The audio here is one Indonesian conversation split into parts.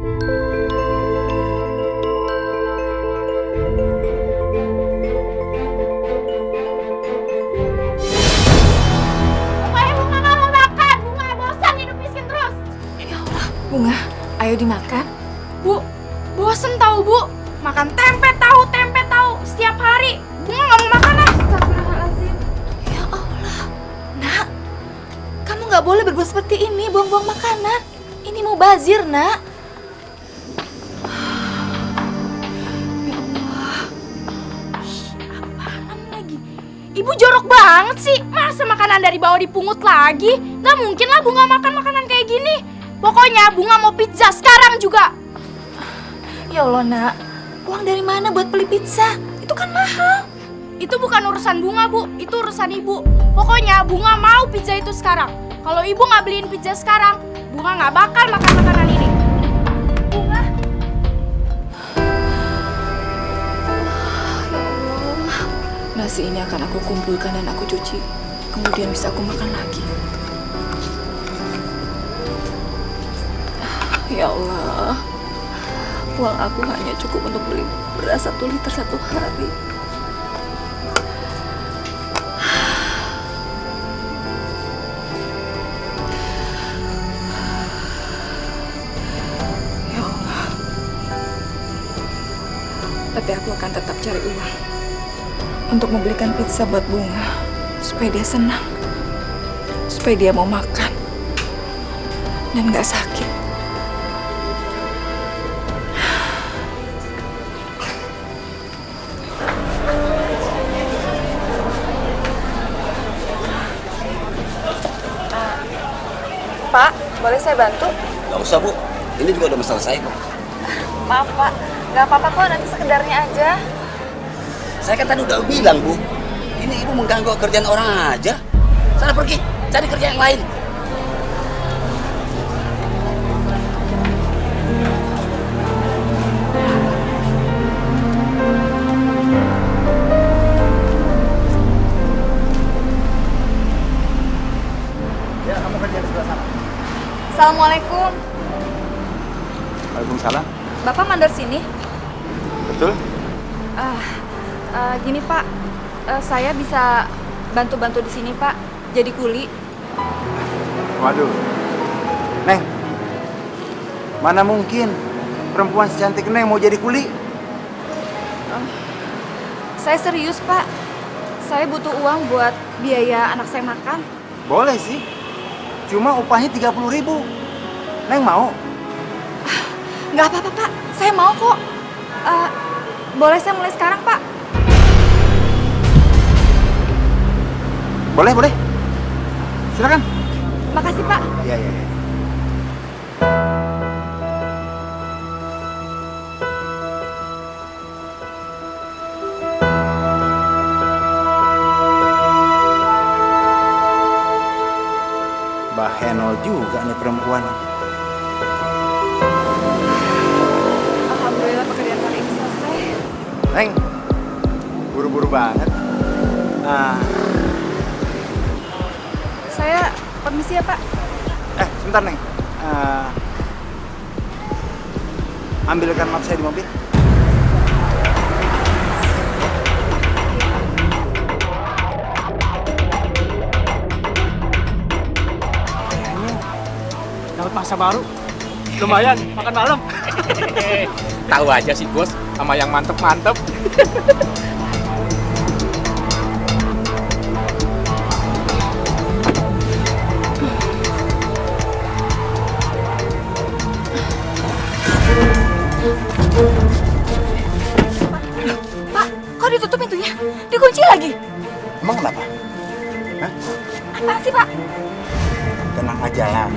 Bunga, ayo dimakan. Bu, bosen tahu Bu. Makan tempe tahu setiap hari. Bunga nggak mau makan ah. Astagfirullahaladzim. Ya Allah, nak, kamu nggak boleh berbuat seperti ini, buang-buang makanan. Ini mau bazir, nak. Ya Allah. Apaan lagi? Ibu jorok banget sih. Masa makanan dari bawah dipungut lagi? Nggak mungkin lah Bunga makan makanan kayak gini. Pokoknya Bunga mau pizza sekarang juga. Ya Allah, nak. Uang dari mana buat beli pizza? Itu kan mahal. Itu bukan urusan Bunga, Bu. Itu urusan Ibu. Pokoknya Bunga mau pizza itu sekarang. Kalau Ibu nggak beliin pizza sekarang, Bunga nggak bakal makan makanan ini. Bunga. Ya Allah. Nasi ini akan aku kumpulkan dan aku cuci. Kemudian bisa aku makan lagi. Ya Allah, uang aku hanya cukup untuk beli beras 1 liter 1 hari. Ya Allah, tapi aku akan tetap cari uang untuk membelikan pizza buat Bunga, supaya dia senang, supaya dia mau makan dan gak sakit. Pak, boleh saya bantu? Gak usah, Bu. Ini juga udah selesai kok. Maaf, Pak. Gak apa-apa kok, nanti sekedarnya aja. Saya kan tadi udah bilang, Bu. Ini ibu mengganggu kerjaan orang aja. Sana pergi, cari kerja yang lain. Ya, kamu kerja di sebelah sana. Assalamualaikum. Waalaikumsalam. Bapak mandor sini? Betul? Gini Pak, saya bisa bantu-bantu di sini Pak, jadi kuli. Waduh, Neng, mana mungkin perempuan secantik Neng mau jadi kuli? Saya serius Pak, saya butuh uang buat biaya anak saya makan. Boleh sih, cuma upahnya 30.000. Neng mau? Nggak apa-apa Pak, saya mau kok. Boleh saya mulai sekarang Pak? Boleh, boleh. Silakan. Makasih Pak. Iya, iya, iya. Bahenol juga nih perempuan. Alhamdulillah pekerjaan kali ini selesai. Neng, buru-buru banget. Nah, Saya permisi ya Pak. sebentar Neng. Ambilkan map saya di mobil. Dapat masa baru. Lumayan, makan malam. Tahu aja sih, Bos, sama yang mantep-mantep. Pak, kok ditutup pintunya? Dikunci lagi? Emang kenapa? Hah? Apaan sih Pak? Tenang aja lah.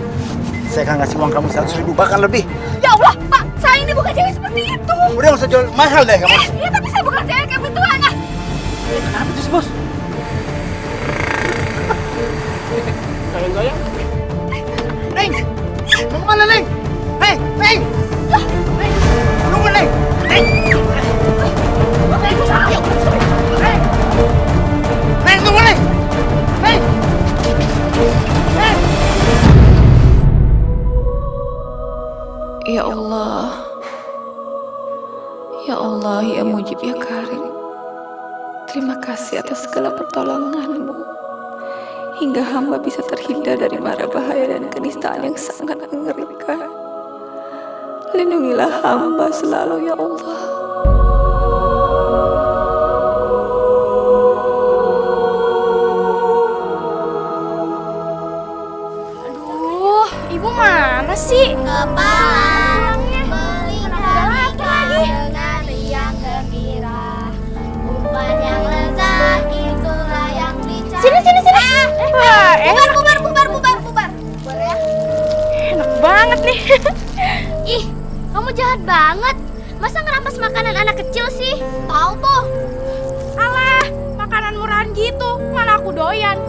Saya akan ngasih uang kamu 100.000 bahkan lebih. Ya Allah, Pak, saya ini bukan cewek seperti itu. Udah nggak usah jual mahal deh kamu. Iya, tapi saya bukan cewek kayak begituan. Kenapa tuh, Bos? Goyang-goyang. Neng! Mau kemana, Neng? Hei, Neng! Neng! Tunggu, Neng! Neng! Neng, ayo! Neng! Neng, tunggu, Neng! Neng! Neng! Ya Ya Allah, ya Allah, ya Mujib, ya Karim. Terima kasih atas segala pertolongan-Mu, hingga hamba bisa terhindar dari mara bahaya dan kenistaan yang sangat mengerikan. Lindungilah hamba selalu, ya Allah. Aduh, ibu mana sih? Kepala melihat dengan riang gembira, umpan yang lezat itulah yang dicari. Sini. Bubar ya. Enak banget nih. Ih, kamu jahat banget. Masa ngerampas makanan anak kecil sih? Tahu tuh. Alah, makanan murahan gitu. Mana aku doyan.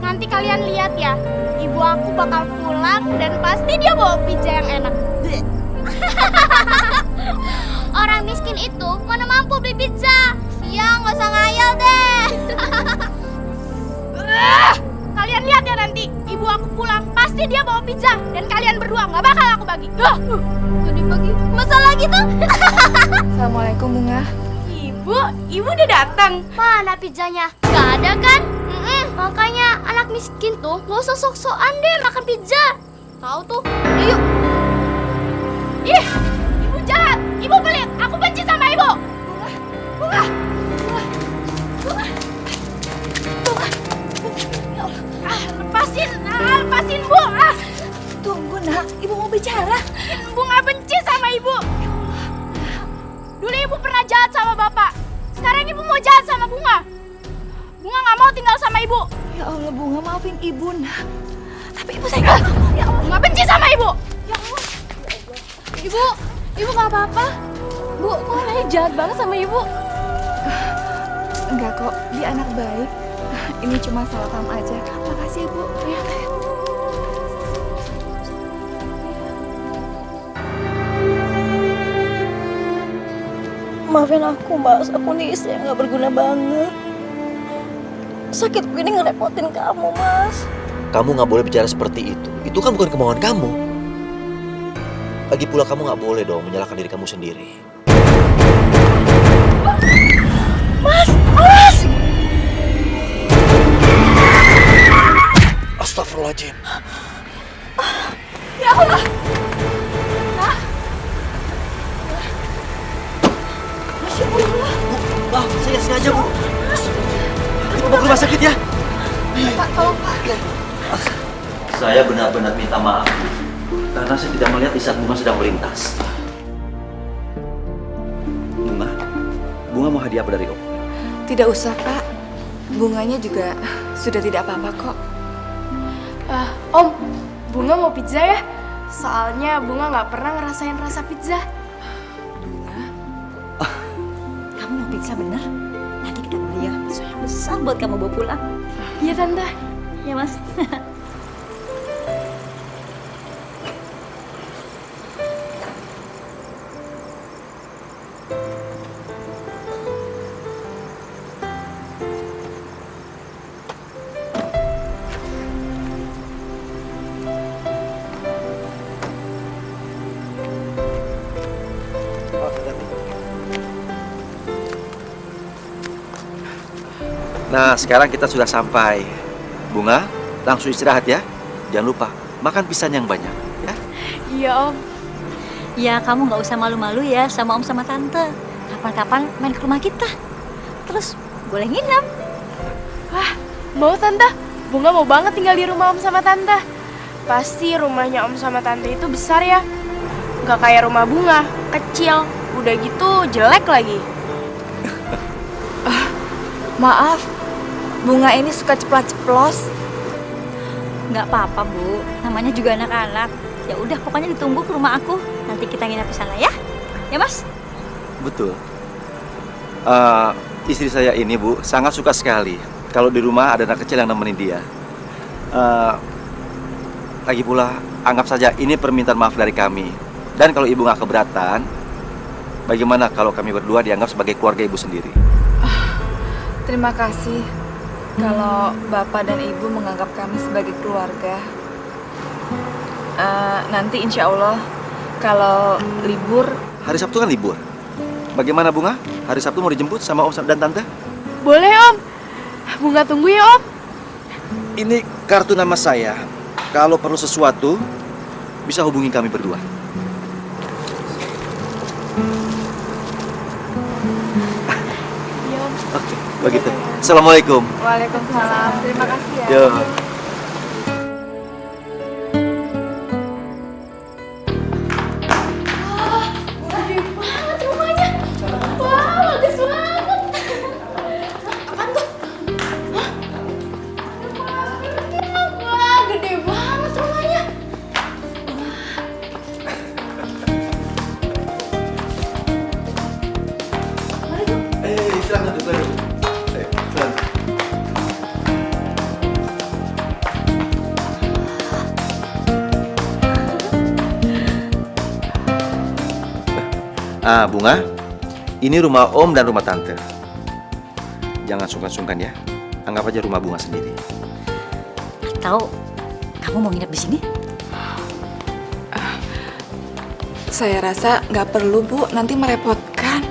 Nanti kalian lihat ya. Ibu aku bakal pulang dan pasti dia bawa pizza yang enak. Orang miskin itu mana mampu beli pizza. Ya, nggak usah ngayal deh. Kalian lihat ya nanti. Ibu aku pulang pasti dia bawa pizza dan kalian berdua nggak bakal aku bagi. Jadi bagi masalah gitu. Assalamualaikum, Bunga. Ibu udah datang. Mana pizzanya? Gak ada kan? Makanya anak miskin tuh nggak usah sok-sokan deh makan pizza. Tahu tuh? Yuk. Ih, ibu jahat. Ibu pelit. Aku benci sama ibu. Bunga. Lepasin bu. Tunggu, Nak. Ibu mau bicara. Bunga benci sama ibu. Dulu ibu pernah jahat sama bapak. Sekarang ibu mau jahat sama Bunga. Bunga nggak mau tinggal sama ibu. Ya Allah, Bunga, maafin Ibu, Nak. Tapi Ibu sayang kamu. Ya Allah. Bunga benci sama ibu. Ya Allah. Ibu nggak apa-apa. Bu, kok anaknya jahat banget sama ibu? Enggak kok, dia anak baik. Ini cuma salah paham aja. Makasih, Ibu. Ya. Maafin aku, Mas. Aku nih istri yang gak berguna banget. Sakit begini ngerepotin kamu, Mas. Kamu nggak boleh bicara seperti itu. Itu kan bukan kemauan kamu. Lagi pula kamu nggak boleh dong menyalahkan diri kamu sendiri. Mas! Astagfirullahaladzim. Ya Allah. Masya Allah. Wah, saya sengaja, Bu. Kita bawa ke rumah sakit ya. Pak, tolong, Pak. Saya benar-benar minta maaf, Bu. Karena saya tidak melihat di saat Bunga sedang melintas. Bunga mau hadiah apa dari Om? Tidak usah, Pak. Bunganya juga sudah tidak apa-apa kok. Om, Bunga mau pizza ya? Soalnya Bunga nggak pernah ngerasain rasa pizza. Bunga, Kamu mau pizza bener? Nanti kita beli ya. Yang besar buat kamu bawa pulang. Iya tante. Ya, Mas. Nah, sekarang kita sudah sampai. Bunga, langsung istirahat ya. Jangan lupa, makan pisang yang banyak, ya. Iya Om. Ya, kamu nggak usah malu-malu ya sama Om sama Tante. Kapan-kapan main ke rumah kita. Terus boleh nginep. Mau tante? Bunga mau banget tinggal di rumah Om sama Tante. Pasti rumahnya Om sama Tante itu besar ya. Gak kayak rumah Bunga, kecil. Udah gitu jelek lagi. maaf. Bunga ini suka ceplas-ceplos. Nggak apa-apa, Bu. Namanya juga anak-anak. Ya udah, pokoknya ditunggu ke rumah aku. Nanti kita nginep di sana ya. Ya, Mas? Betul. Istri saya ini, Bu, sangat suka sekali kalau di rumah ada anak kecil yang nemenin dia. Lagi pula, anggap saja ini permintaan maaf dari kami. Dan kalau Ibu nggak keberatan, bagaimana kalau kami berdua dianggap sebagai keluarga Ibu sendiri? Terima kasih kalau Bapak dan Ibu menganggap kami sebagai keluarga. Nanti insya Allah Kalau libur, Hari Sabtu kan libur. Bagaimana Bunga? Hari Sabtu mau dijemput sama Om dan Tante? Boleh Om. Bunga tunggu ya Om. Ini kartu nama saya. Kalau perlu sesuatu, bisa hubungi kami berdua. Iya Om. Oke, begitu. Assalamualaikum. Waalaikumsalam. Terima kasih ya. Yo. Gede banget rumahnya. Wah, bagus banget. Apaan tuh? Hah? Wah, gede banget rumahnya. Silakan duduk. Silakan. Bunga, ini rumah Om dan rumah Tante. Jangan sungkan-sungkan ya. Anggap aja rumah Bunga sendiri. Tahu, kamu mau nginep di sini? Saya rasa nggak perlu, Bu. Nanti merepotkan.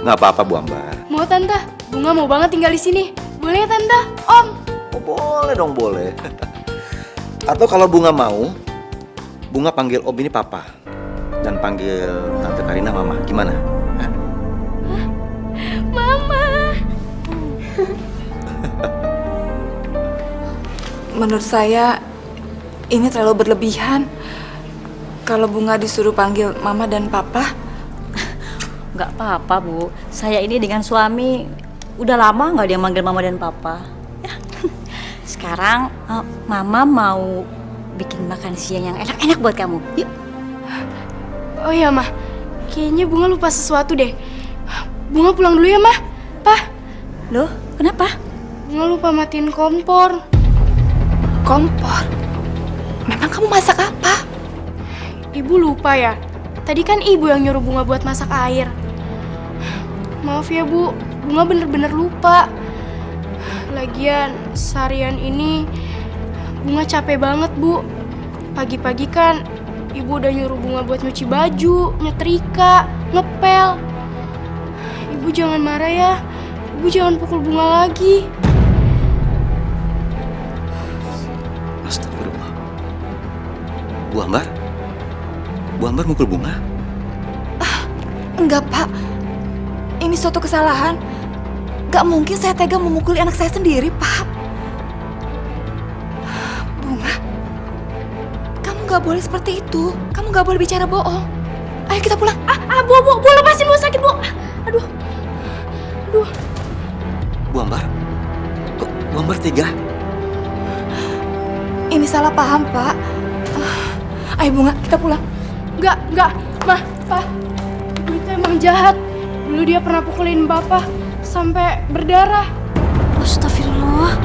Nggak apa-apa, Bu Ambar. Mau Tante? Bunga mau banget tinggal di sini. Boleh ya Tante? Om. Oh, boleh dong, boleh. Atau kalau Bunga mau, Bunga panggil Om ini Papa. Dan panggil Tante Karina Mama. Gimana? Hah? Mama. Menurut saya, ini terlalu berlebihan. Kalau Bunga disuruh panggil Mama dan Papa, Nggak apa-apa, Bu. Saya ini dengan suami udah lama nggak dia manggil Mama dan Papa. Ya. Sekarang Mama mau bikin makan siang yang enak-enak buat kamu. Yuk. Oh iya Mah, kayaknya Bunga lupa sesuatu deh. Bunga pulang dulu ya Mah. Pah, Loh, kenapa? Bunga lupa matiin kompor. kompor. Memang kamu masak apa? Ibu lupa ya? Tadi kan ibu yang nyuruh Bunga buat masak air. Maaf ya Bu, Bunga bener-bener lupa. Lagian seharian ini Bunga capek banget Bu. Pagi-pagi kan ibu udah nyuruh Bunga buat nyuci baju, nyetrika, ngepel. Ibu jangan marah ya. Ibu jangan pukul Bunga lagi. Astagfirullah. Bu Ambar? Bu Ambar mukul Bunga? Enggak, Pak. Ini suatu kesalahan. Gak mungkin saya tega memukuli anak saya sendiri, Pak. Bunga, kamu gak boleh seperti itu. Kamu gak boleh bicara bohong. Ayo kita pulang. Bu, lepasin Bu, sakit Bu. Aduh. Bu Ambar? Kok Bu Ambar tega? Ini salah paham, Pak. Ayo Bunga, kita pulang. Enggak, Mah, Pak. Ibu itu emang jahat. Dulu dia pernah pukulin Bapak sampai berdarah. Astagfirullah.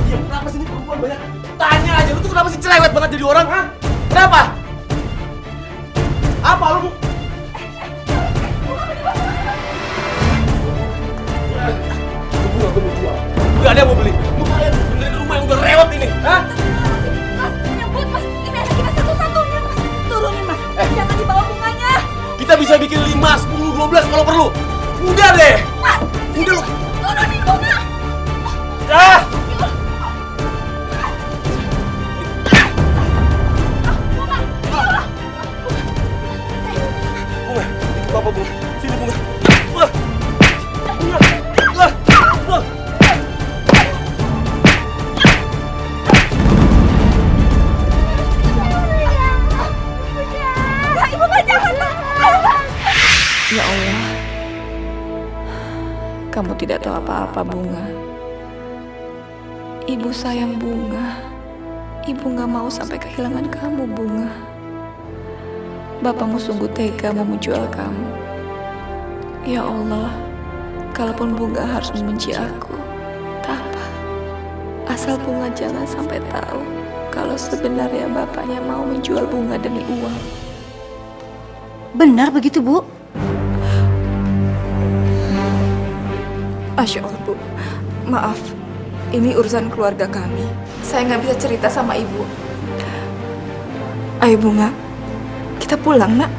Kenapa sih ini perempuan banyak? Tanya aja, lu tuh kenapa sih cerewet banget jadi orang, ha? Kenapa? Apa lu? Gue mau jual. Udah ada yang mau beli. Lu kalian benerin rumah yang udah rewet ini, ha? Mas, nyebut Mas. Ini anak kita satu-satunya, Mas. Turunin, Mas. Jangan dibawa bunganya. Kita bisa bikin 5, 10, 12 kalau perlu. Udah deh. Mas, Udah lu. turunin bunga. Ah! Bunga, itu apa Bunga? Sini Bunga. Bunga. Bunga. Bunga. Bunga. Ya, Ibu nggak jahat, Pak. Ya Allah, kamu tidak tahu apa-apa, Bunga. Ibu sayang Bunga. Ibu gak mau sampai kehilangan kamu, Bunga. Bapakmu sungguh tega mau menjual kamu. Ya Allah, kalaupun Bunga harus membenci aku, tak apa. Asal Bunga jangan sampai tahu kalau sebenarnya bapaknya mau menjual Bunga demi uang. Benar begitu, Bu? Masya Allah, Bu. Maaf, ini urusan keluarga kami. Saya nggak bisa cerita sama Ibu. Ayo Bunga, kita pulang, Nak.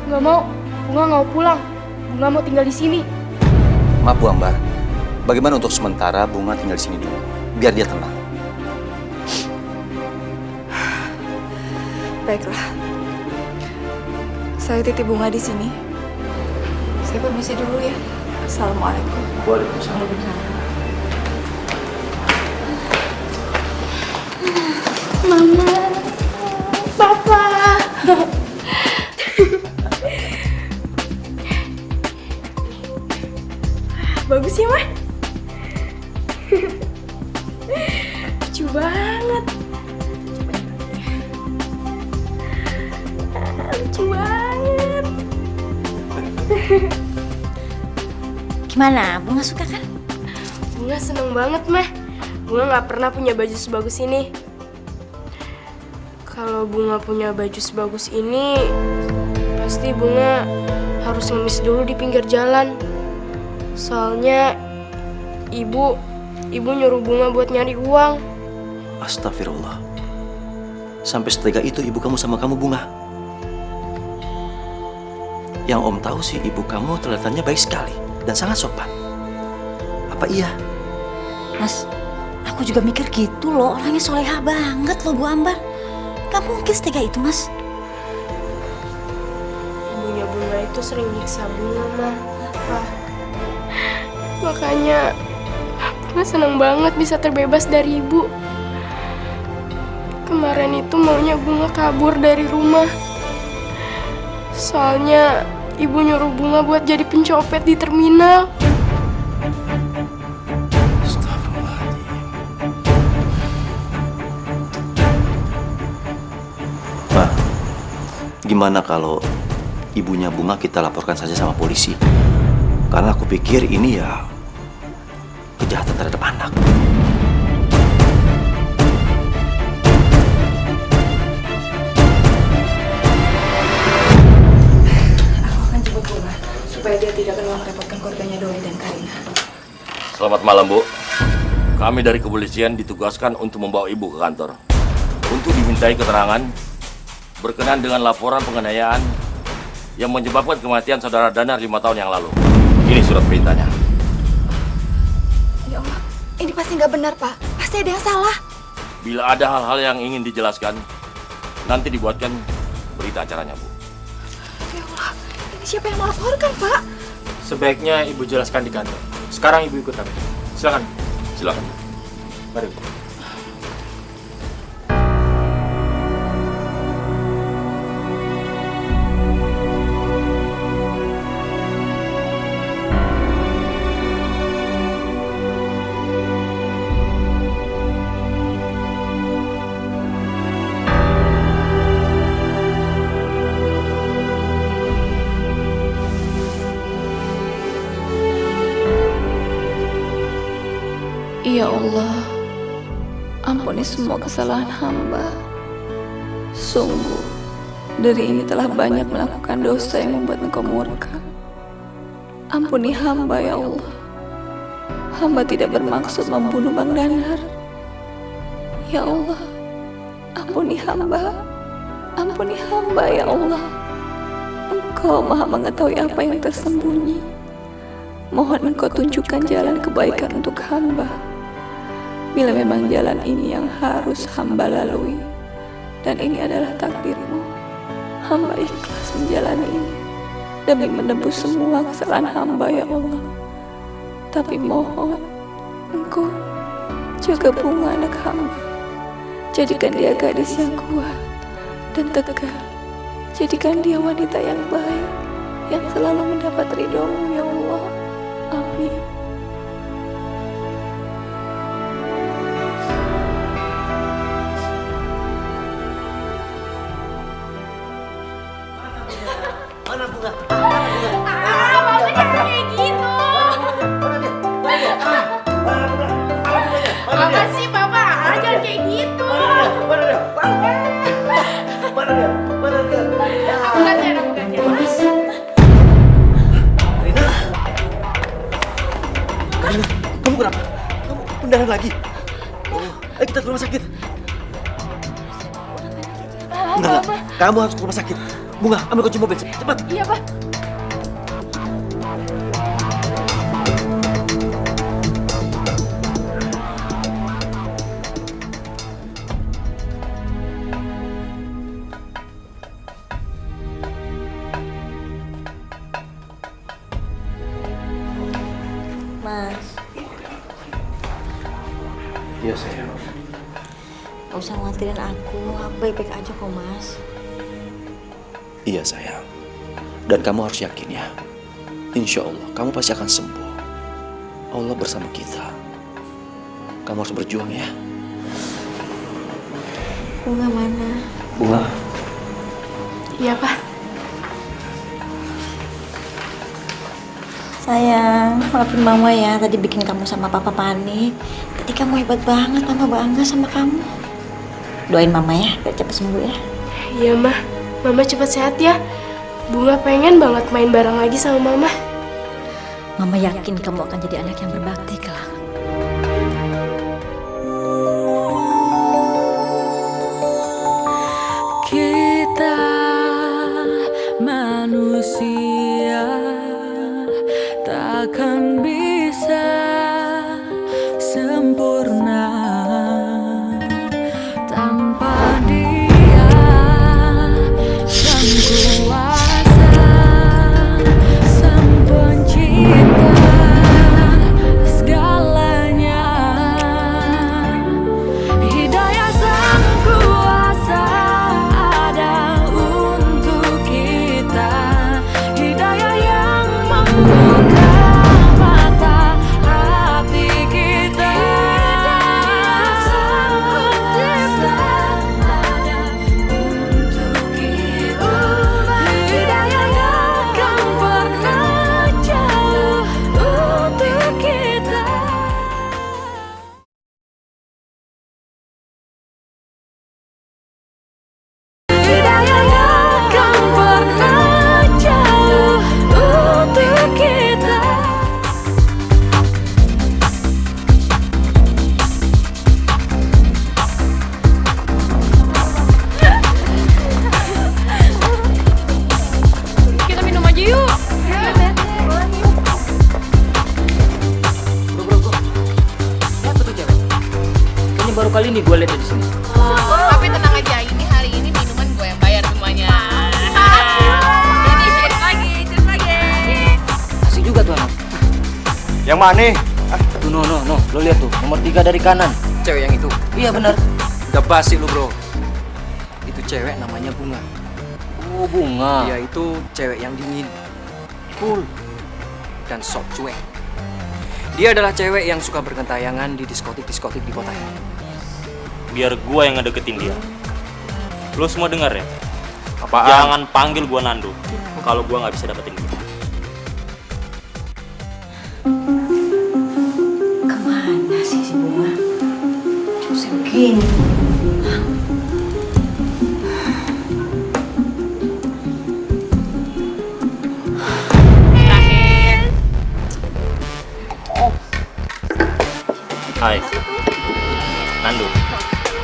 Nggak mau, Bunga nggak mau pulang. Bunga mau tinggal di sini. Maaf Bu Ambar, bagaimana untuk sementara Bunga tinggal di sini dulu, biar dia tenang. Baiklah. Saya titip Bunga di sini. Saya permisi dulu ya. Assalamualaikum. Waalaikumsalam. Mama, Papa. Bagus ya, Ma? Lucu banget. Lucu banget. Gimana? Bunga suka kan? Bunga seneng banget, Mah. Bunga nggak pernah punya baju sebagus ini. Kalau Bunga punya baju sebagus ini, pasti Bunga harus ngemis dulu di pinggir jalan. Soalnya ibu nyuruh Bunga buat nyari uang. Astagfirullah. Sampai setega itu ibu kamu sama kamu, Bunga. Yang Om tahu sih ibu kamu kelihatannya baik sekali dan sangat sopan. Apa iya? Mas, aku juga mikir gitu loh. Orangnya solehah banget loh, Bu Ambar. Gak mungkin setega itu, Mas. Ibunya Bunga itu sering nyiksa Bunga, Mah. Wah. Makanya Bunga seneng banget bisa terbebas dari ibu. Kemarin itu maunya Bunga kabur dari rumah. Soalnya ibu nyuruh Bunga buat jadi pencopet di terminal. Ma, gimana kalau ibunya Bunga kita laporkan saja sama polisi? Karena aku pikir ini ya kejahatan terhadap anak. Aku akan jemput Bunga supaya dia tidak akan merepotkan keluarganya Doni dan Karina. Selamat malam, Bu. Kami dari kepolisian ditugaskan untuk membawa Ibu ke kantor untuk dimintai keterangan berkenaan dengan laporan penganiayaan yang menyebabkan kematian saudara Danar 5 tahun yang lalu. Ini surat perintahnya. Ya Allah, ini pasti nggak benar, Pak. Pasti ada yang salah. Bila ada hal-hal yang ingin dijelaskan, nanti dibuatkan berita acaranya, Bu. Ya Allah, ini siapa yang melaporkan, Pak? Sebaiknya Ibu jelaskan di kantor. Sekarang Ibu ikut kami. Silakan. Silakan. Mari, Bu. Ya Allah, ampuni semua kesalahan hamba. Sungguh, diri ini telah banyak melakukan dosa yang membuat Engkau murka. Ampuni hamba, ya Allah. Hamba tidak bermaksud membunuh Bang Danar. Ya Allah, ampuni hamba. Ampuni hamba, ya Allah. Engkau Maha mengetahui apa yang tersembunyi. Mohon Engkau tunjukkan jalan kebaikan untuk hamba. Bila memang jalan ini yang harus hamba lalui, dan ini adalah takdir-Mu, hamba ikhlas menjalani ini demi menebus semua kesalahan hamba, ya Allah. Tapi mohon Engkau jaga Bunga anak hamba. Jadikan dia gadis yang kuat dan tegar. Jadikan dia wanita yang baik, yang selalu mendapat ridho-Mu, ya Allah. Amin. Mana Bunga? Mama jangan kayak gitu. Mana dia? Apa sih, Aina, kamu kenapa? Kamu pendarahan lagi? Ayo kita ke rumah sakit. Enggak. Kamu harus ke rumah sakit. Bunga, ambil kunci mobil, cepat. Iya, Pak. Mas, Iya sayang. gak usah khawatirin aku baik-baik aja kok Mas. Iya sayang. Dan kamu harus yakin ya. Insya Allah kamu pasti akan sembuh. Allah bersama kita. Kamu harus berjuang ya. Bunga mana? Bunga. Iya, Pak. Sayang, maafin mama ya, tadi bikin kamu sama papa panik. Tadi kamu hebat banget, mama bangga sama kamu. Doain mama ya, biar cepat sembuh ya. Iya, Mah. Mama cepat sehat ya. Bunga pengen banget main bareng lagi sama Mama. Mama yakin kamu akan jadi anak yang berbakti kelak. Kita manusia takkan bisa sempurna tanpa Dia Sang Kuasa, Sang Pencipta segalanya. Hidayah Sang Kuasa ada untuk kita, hidayah yang membuka mata hati kita. Sang Pencipta ada untuk kita, hidayah yang akan pernah jauh untuk kita. Hidayah yang akan pernah jauh untuk kita. Kita minum aja yuk. Bro. Siapa tuh cewek? Kayaknya baru kali ini gue lihat di sini. Tapi tenang aja, ini hari ini minuman gue yang bayar semuanya. Jadi cheers lagi. Asik juga tuh anak. Yang mana? Tuh, no. Lo lihat tuh, nomor 3 dari kanan. Cewek yang itu. Iya benar. Udah basi lu bro. Itu cewek namanya Bunga. Oh Bunga. Dia itu cewek yang dingin, cool, dan sok cuek. Dia adalah cewek yang suka bergentayangan di diskotik-diskotik di kota ini. Biar gua yang ngedeketin dia. Lo semua dengar ya? Apaan? Jangan panggil gua Nando kalau gua nggak bisa dapetin dia. Kemana sih si Bunga? Cuma segini. Hai, Nando.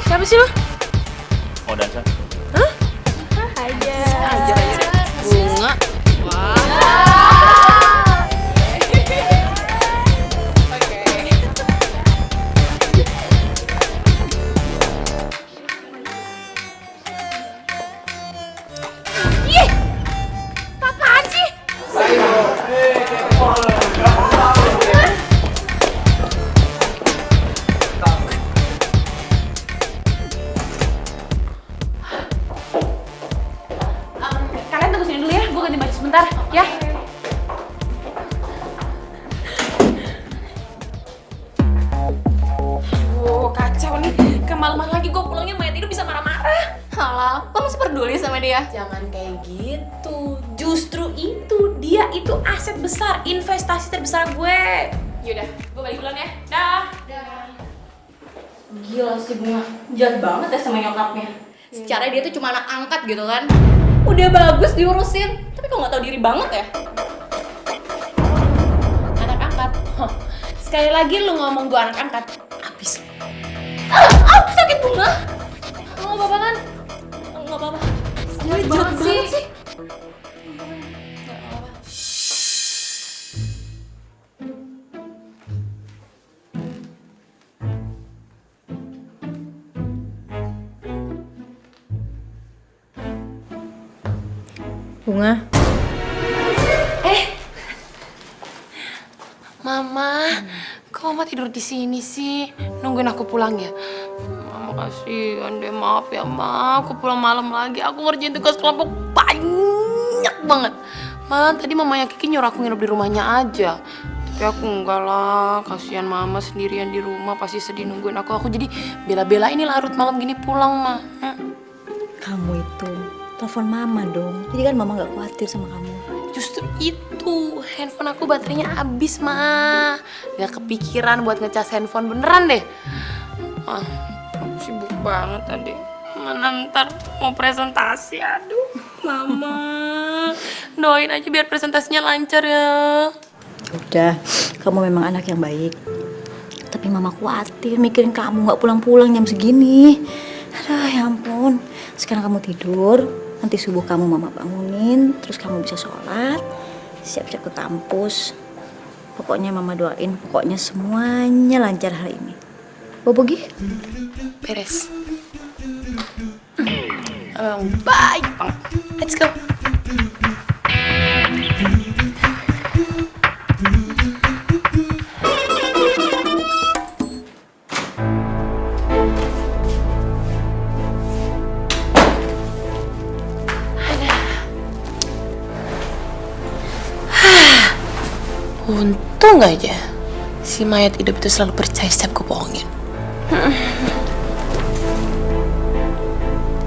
Siapa sih lo? Mau dansa? Bunga. Apaan sih? Kalian tunggu sini dulu ya, gue ganti baju sebentar ya. Kacau nih, kemalaman lagi gue pulangnya mayat itu bisa marah-marah. Halah, lo masih peduli sama dia? Jangan kayak gitu. Justru itu, dia itu aset besar, investasi terbesar gue. Yaudah, gue balik duluan ya. Dah. Gila sih Bunga, jahat banget ya sama nyokapnya. Secara dia tuh cuma anak angkat gitu kan. Udah bagus diurusin, tapi kok nggak tahu diri banget ya. Anak angkat. Sekali lagi lu ngomong gue anak angkat, habis. Sakit Bunga. Nggak apa-apa kan? Nggak apa-apa. Gue jahat sih. Bunga. Mama, kok Mama tidur di sini sih? Nungguin aku pulang ya? Mama kasihan deh, maaf ya Ma. Aku pulang malam lagi. Aku ngerjain tugas kelompok banyak banget. Malah tadi mamanya Kiki nyuruh aku nginep di rumahnya aja. Tapi aku enggak lah, kasihan Mama sendirian di rumah, pasti sedih nungguin aku. Aku jadi bela-bela ini larut malam gini pulang, Ma. Kamu itu telepon Mama dong. Jadi kan Mama gak khawatir sama kamu. Justru itu, handphone aku baterainya habis, Ma. Gak kepikiran buat ngecas handphone beneran deh. Aku sibuk banget tadi. Mana ntar mau presentasi, aduh. Mama, doain aja biar presentasinya lancar ya. Udah, kamu memang anak yang baik. Tapi Mama khawatir mikirin kamu gak pulang-pulang jam segini. Aduh, ya ampun. Sekarang kamu tidur. Nanti subuh kamu Mama bangunin, terus kamu bisa sholat, siap-siap ke kampus. Pokoknya Mama doain, pokoknya semuanya lancar hari ini. Bobogi? Beres. Baik banget. Let's go. Untung aja si mayat hidup itu selalu percaya setiap gue bohongin.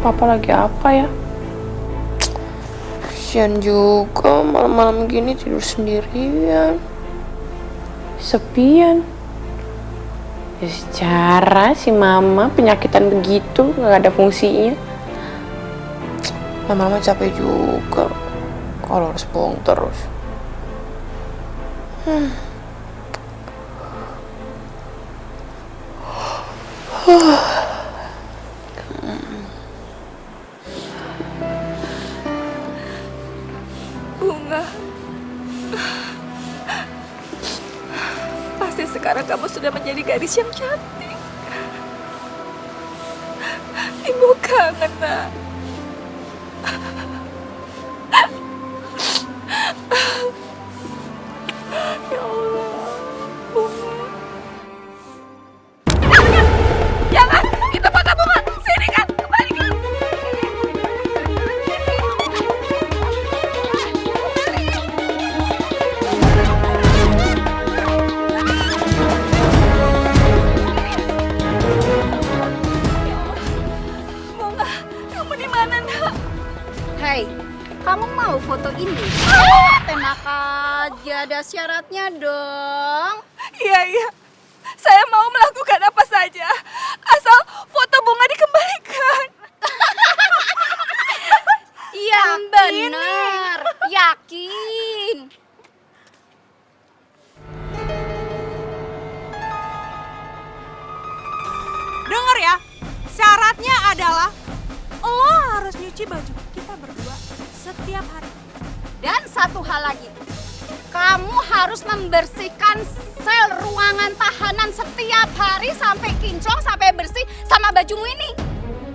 Papa lagi apa ya? Kasian juga malam-malam gini tidur sendirian, sepian. Ya secara si Mama penyakitan begitu gak ada fungsinya. Lama-lama capek juga kalau harus bohong terus. Bunga, pasti sekarang kamu sudah menjadi gadis yang cantik. Ibu kangen, Nak. Ya Allah, Bunga. Jangan, itu foto Bunga. Sini kan, kembalikan. Bunga, kamu di mana, Nak? Hai, kamu mau foto ini? Enak aja, ada syaratnya dong. Iya. Saya mau melakukan apa saja. Asal foto Bunga dikembalikan. Yang bener, yakin. Dengar ya, syaratnya adalah lo harus nyuci baju kita berdua setiap hari. Dan satu hal lagi, kamu harus membersihkan sel ruangan tahanan setiap hari sampai kinclong, sampai bersih sama bajumu ini.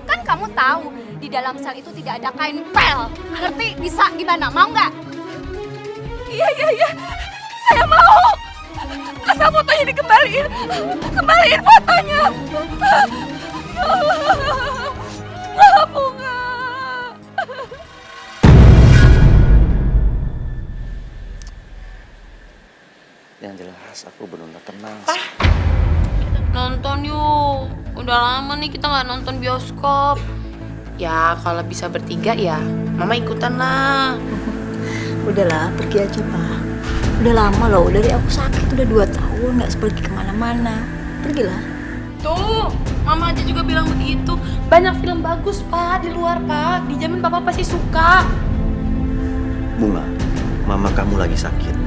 Kan kamu tahu, di dalam sel itu tidak ada kain pel. Ngerti? Bisa gimana? Mau nggak? Iya. Saya mau. Asal fotonya dikembaliin. Kembaliin fotonya. Ya Allah. Bunga. Yang jelas aku benar-benar tenang. Nonton yuk. Udah lama nih kita nggak nonton bioskop. Ya kalau bisa bertiga ya, Mama ikutan lah. Udahlah, pergi aja, Pak. Udah lama loh, dari aku sakit udah 2 tahun nggak pergi kemana-mana. Pergilah. Tuh, Mama aja juga bilang begitu. Banyak film bagus, Pak, di luar, Pak. Dijamin Papa pasti suka. Bunga, mama kamu lagi sakit.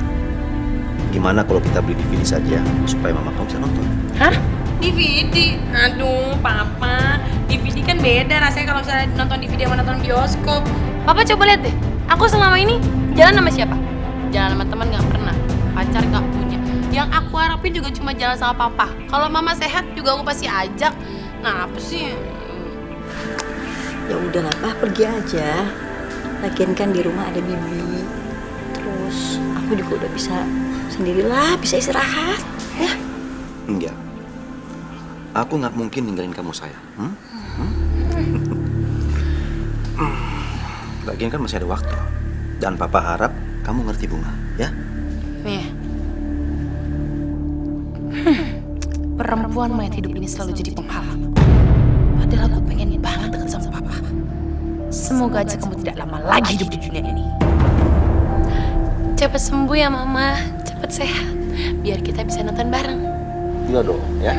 gimana kalau kita beli DVD saja supaya mama kamu bisa nonton? Hah? DVD? Aduh, Papa. DVD kan beda rasanya kalau misalnya nonton DVD sama nonton bioskop. Papa coba lihat deh. Aku selama ini jalan sama siapa? Jalan sama teman nggak pernah. Pacar nggak punya. Yang aku harapin juga cuma jalan sama Papa. Kalau Mama sehat juga aku pasti ajak. Nah, apa sih? Ya udahlah, Pak, pergi aja. Lagian kan di rumah ada Bibi. Terus aku juga udah bisa sendirilah, bisa istirahat. Ya. Enggak. Aku nggak mungkin ninggalin kamu, sayang. Lagian kan masih ada waktu. Dan Papa harap kamu ngerti, Bunga, ya? Nih. Perempuan mayat hidup ini selalu jadi penghalang. Padahal aku pengen banget dekat sama Papa. Semoga aja kamu tidak lama lagi hidup di dunia ini. Cepat sembuh ya Mama, cepat sehat. Biar kita bisa nonton bareng. Iya dong, ya.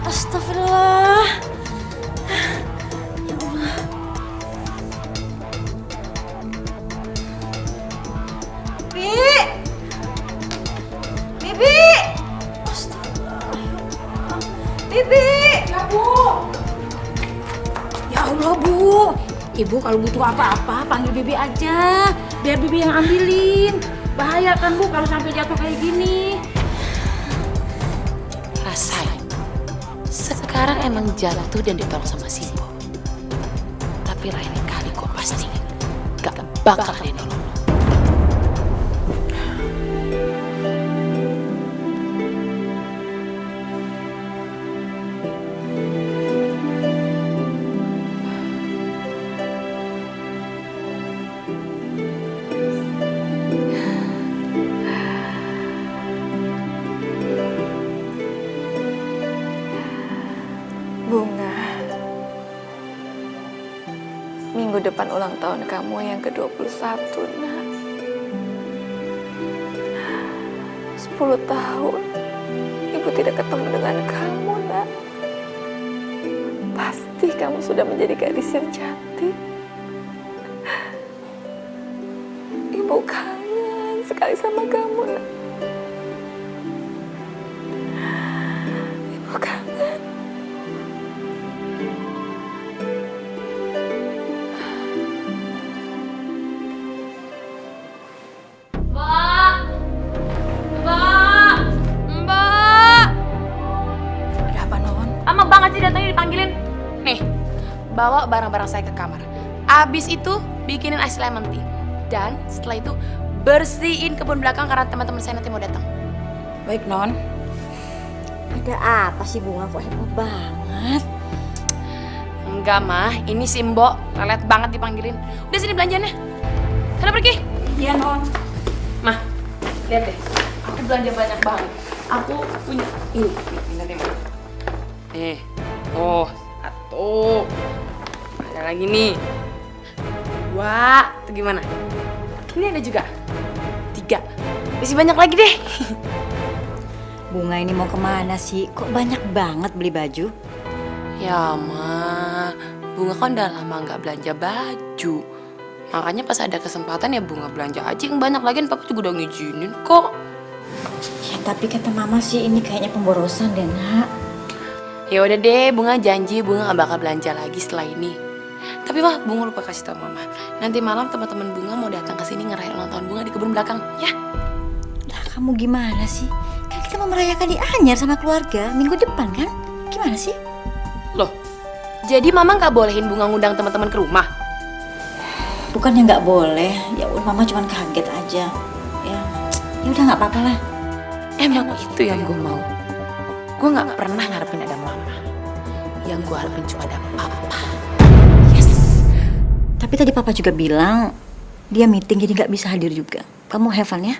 Astagfirullah. Ya Allah. Bibi! Astagfirullah. Bibi! Ya, Bu. Ya Allah, Bu. Ibu kalau butuh apa-apa panggil Bibi aja. Biar Bibi yang ambilin. Bahaya kan, Bu, kalau sampai jatuh kayak gini. Rasain. Sekarang emang jatuh dan ditolong sama Simbo. Tapi lain kali gue pasti gak bakal ada yang nolong. Bunga, minggu depan ulang tahun kamu yang ke-21, nak. 10 tahun ibu tidak ketemu dengan kamu, nak. Pasti kamu sudah menjadi gadis yang cantik. Ibu kangen sekali sama kamu, nak. Ibu kangen. Dipanggilin. Nih, bawa barang-barang saya ke kamar. Abis itu bikinin ice lemon tea. Dan setelah itu bersihin kebun belakang karena teman-teman saya nanti mau datang. Baik, Non. Ada apa sih, Bunga? Kok heboh banget? Enggak, Mah. Ini Simbo. Lelet banget dipanggilin. Udah sini belanjanya. Sana pergi. Iya, Non. Mah, lihat deh. Aku belanja banyak banget. Aku punya ini. Nih, Mah. Nih. Oh, 1. Ada lagi nih. 2. Itu gimana? Ini ada juga. 3. Masih banyak lagi deh. Bunga ini mau kemana sih? Kok banyak banget beli baju? Ya, Ma. Bunga kan udah lama nggak belanja baju. Makanya pas ada kesempatan ya Bunga belanja aja yang banyak. Lagian Papa juga udah ngizinin kok. Ya, tapi kata Mama sih ini kayaknya pemborosan deh, Nak. Ya udah deh, Bunga janji Bunga gak bakal belanja lagi setelah ini. Tapi Mah, Bunga lupa kasih tau Mama. Nanti malam teman-teman Bunga mau datang ke sini ngerayain ulang tahun Bunga di kebun belakang, ya? Nah, kamu gimana sih? Kan kita mau merayakan di Anyar sama keluarga minggu depan kan? Gimana sih? Loh, jadi Mama gak bolehin Bunga ngundang teman-teman ke rumah? Bukannya nggak boleh, ya udah Mama cuma kaget aja. Ya udah nggak apa-apa lah. Emang itu yang gue mau. Gue gak pernah ngarepin ada Mama. Yang gue harapin cuma ada Papa. Yes. Tapi tadi Papa juga bilang Dia meeting jadi nggak bisa hadir juga. Kamu have fun ya.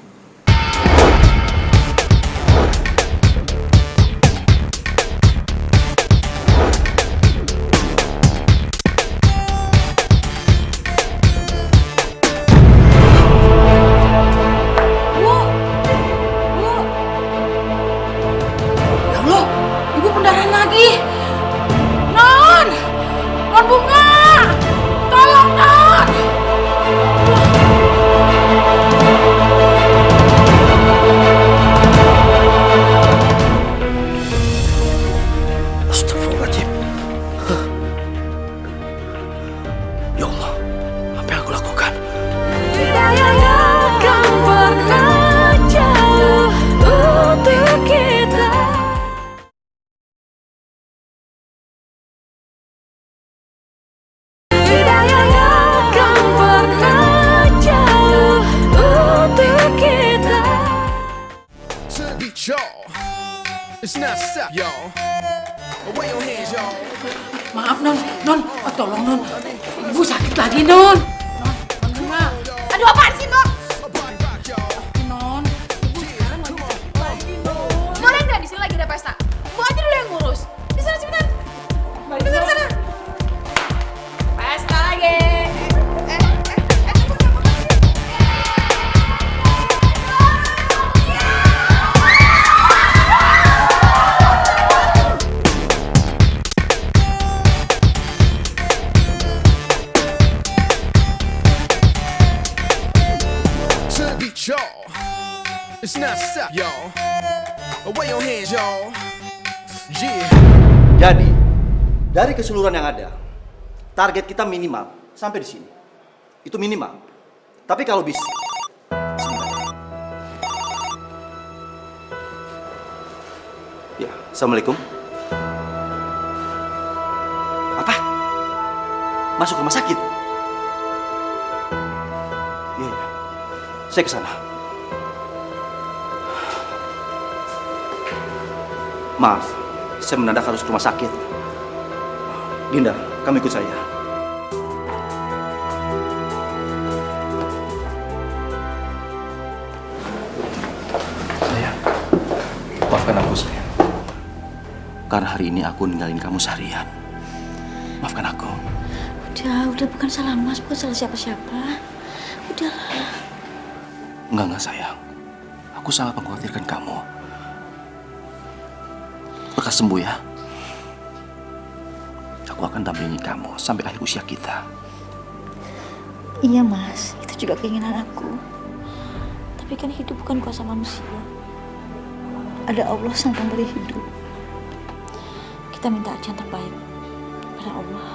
Astagfirullahaladzim. Ya Allah, apa yang aku lakukan? Maaf non, tolong non, ibu sakit lagi non. Aduh, apaan sih, Mbak? Non, Boleh nggak di sini lagi ada pesta? Mbak aja dulu yang ngurus. Di sana sebentar. Di sana. Pesta lagi. It's not stop, y'all. Away your hands, y'all. Yeah. Jadi, dari keseluruhan yang ada, target kita minimal sampai di sini. Itu minimal. Tapi kalau bisa, ya, assalamualaikum. Apa? Masuk rumah sakit? Iya, saya ke sana. Maaf, saya mendadak harus ke rumah sakit. Dinda, kamu ikut saya. Sayang, maafkan aku sayang. Karena hari ini aku ninggalin kamu seharian. Maafkan aku. Udah bukan salah Mas, bukan salah siapa-siapa. Udahlah. Enggak sayang. Aku sangat mengkhawatirkan kamu. Lekas sembuh ya. Aku akan dampingi kamu sampai akhir usia kita. Iya Mas, itu juga keinginan aku. Tapi kan hidup bukan kuasa manusia. Ada Allah sang pemberi hidup. Kita minta aja yang terbaik pada Allah.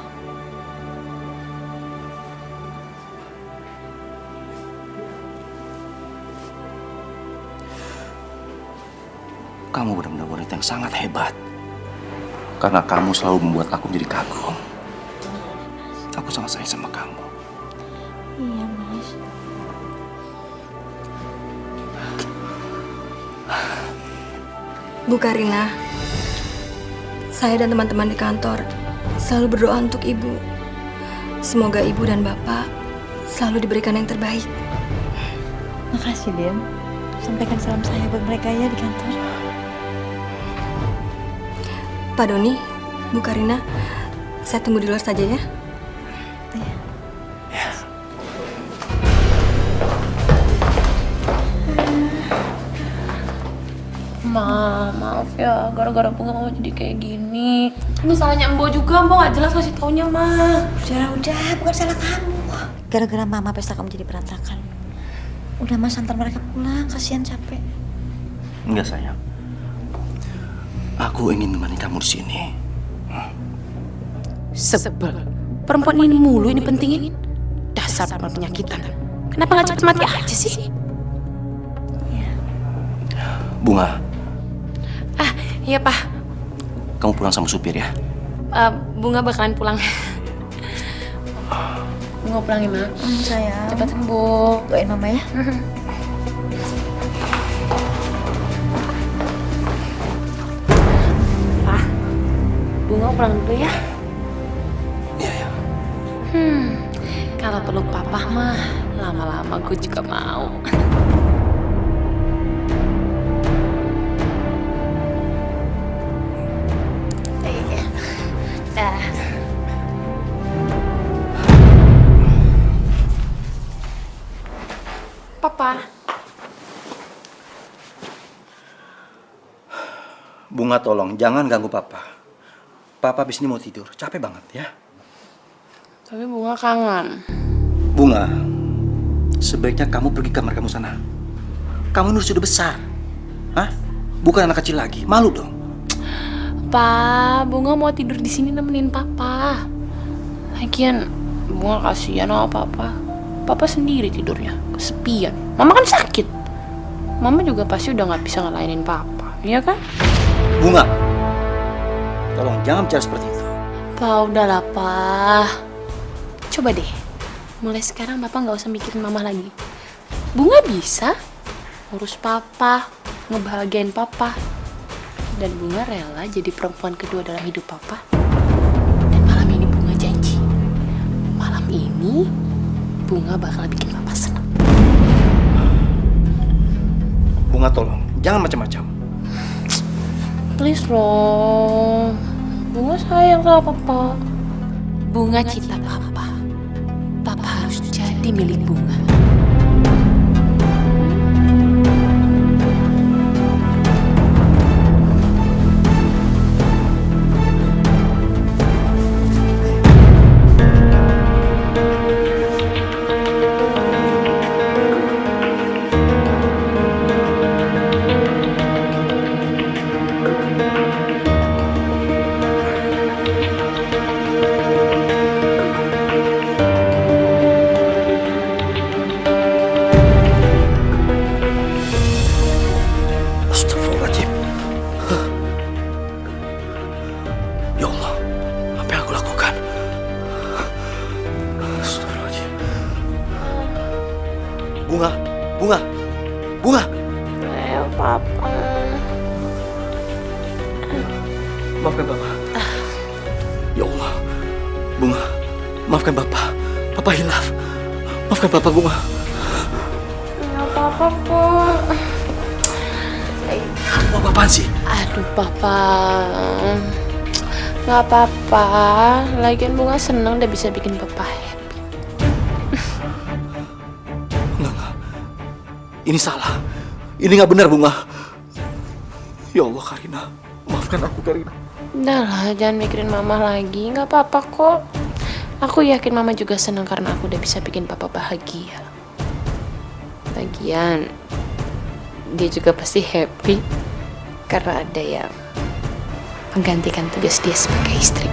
Kamu benar-benar wanita yang sangat hebat. Karena kamu selalu membuat aku menjadi kagum. Aku sangat sayang sama kamu. Iya Mas. Bu Karina, saya dan teman-teman di kantor selalu berdoa untuk Ibu. Semoga Ibu dan Bapak selalu diberikan yang terbaik. Makasih, Din. Sampaikan salam saya buat mereka ya di kantor. Pak Doni, Bu Karina, saya tunggu di luar saja ya. Maaf ya, gara-gara Bunga mau jadi kayak gini. Ini salahnya Embo juga, Embo gak jelas ngasih taunya, Ma. Udah, bukan salah kamu. Gara-gara Mama pesta kamu jadi berantakan. Udah Mas, antar mereka pulang, kasihan capek. Enggak sayang. Aku ingin menemani kamu di sini. Sebel. Perempuan ini mulu ini pentingin. Dasar perempuan penyakitan. Kenapa gak cepet mati aja sih? Bunga, Iya, Pak. kamu pulang sama supir ya. Bunga bakalan pulang. Bunga pulang ya, Ma. Sayang. Cepat sembuh. Doain Mama ya. Pak, Bunga pulang dulu ya. Iya. Kalau peluk Papa mah lama-lama gue juga mau. Papa. Bunga, tolong jangan ganggu Papa. Papa abis ini mau tidur, capek banget ya. Tapi Bunga kangen. Bunga, sebaiknya kamu pergi kamar kamu sana. Kamu ini sudah besar. Hah? Bukan anak kecil lagi, malu dong. Pa, Bunga mau tidur di sini nemenin Papa. Lagian Bunga kasihan sama Papa. Papa sendiri tidurnya, kesepian. Mama kan sakit. Mama juga pasti udah gak bisa ngelainin Papa, iya kan? Bunga, tolong jangan bicara seperti itu. Pa, udahlah Pa. Coba deh, mulai sekarang Papa gak usah mikirin Mama lagi. Bunga bisa urus Papa, ngebahagiain Papa. Dan Bunga rela jadi perempuan kedua dalam hidup Papa. Dan malam ini Bunga janji, malam ini Bunga bakal bikin Papa senang. Bunga, tolong jangan macam-macam. Please loh, Bunga sayang sama Papa. Bunga cinta Papa. Papa harus jadi milik Bunga. Astagfirullahaladzim. Ya Allah, apa yang aku lakukan? Astagfirullahaladzim. Bunga, Bunga, Bunga. Ayo Papa. Maafkan Bapak. Ya Allah, Bunga, maafkan Bapak. Papa hilaf. Maafkan Bapak, Bunga. Gak apa-apa kok. Mau apaan sih? Aduh Papa, gak apa-apa. Lagian Bunga seneng udah bisa bikin Papa happy. Enggak. Ini salah. Ini nggak benar, Bunga. Ya Allah, Karina. Maafkan aku, Karina. Udah lah, jangan mikirin Mama lagi. Gak apa-apa kok. Aku yakin Mama juga senang karena aku udah bisa bikin Papa bahagia. Lagian, dia juga pasti happy karena ada yang menggantikan tugas dia sebagai istri.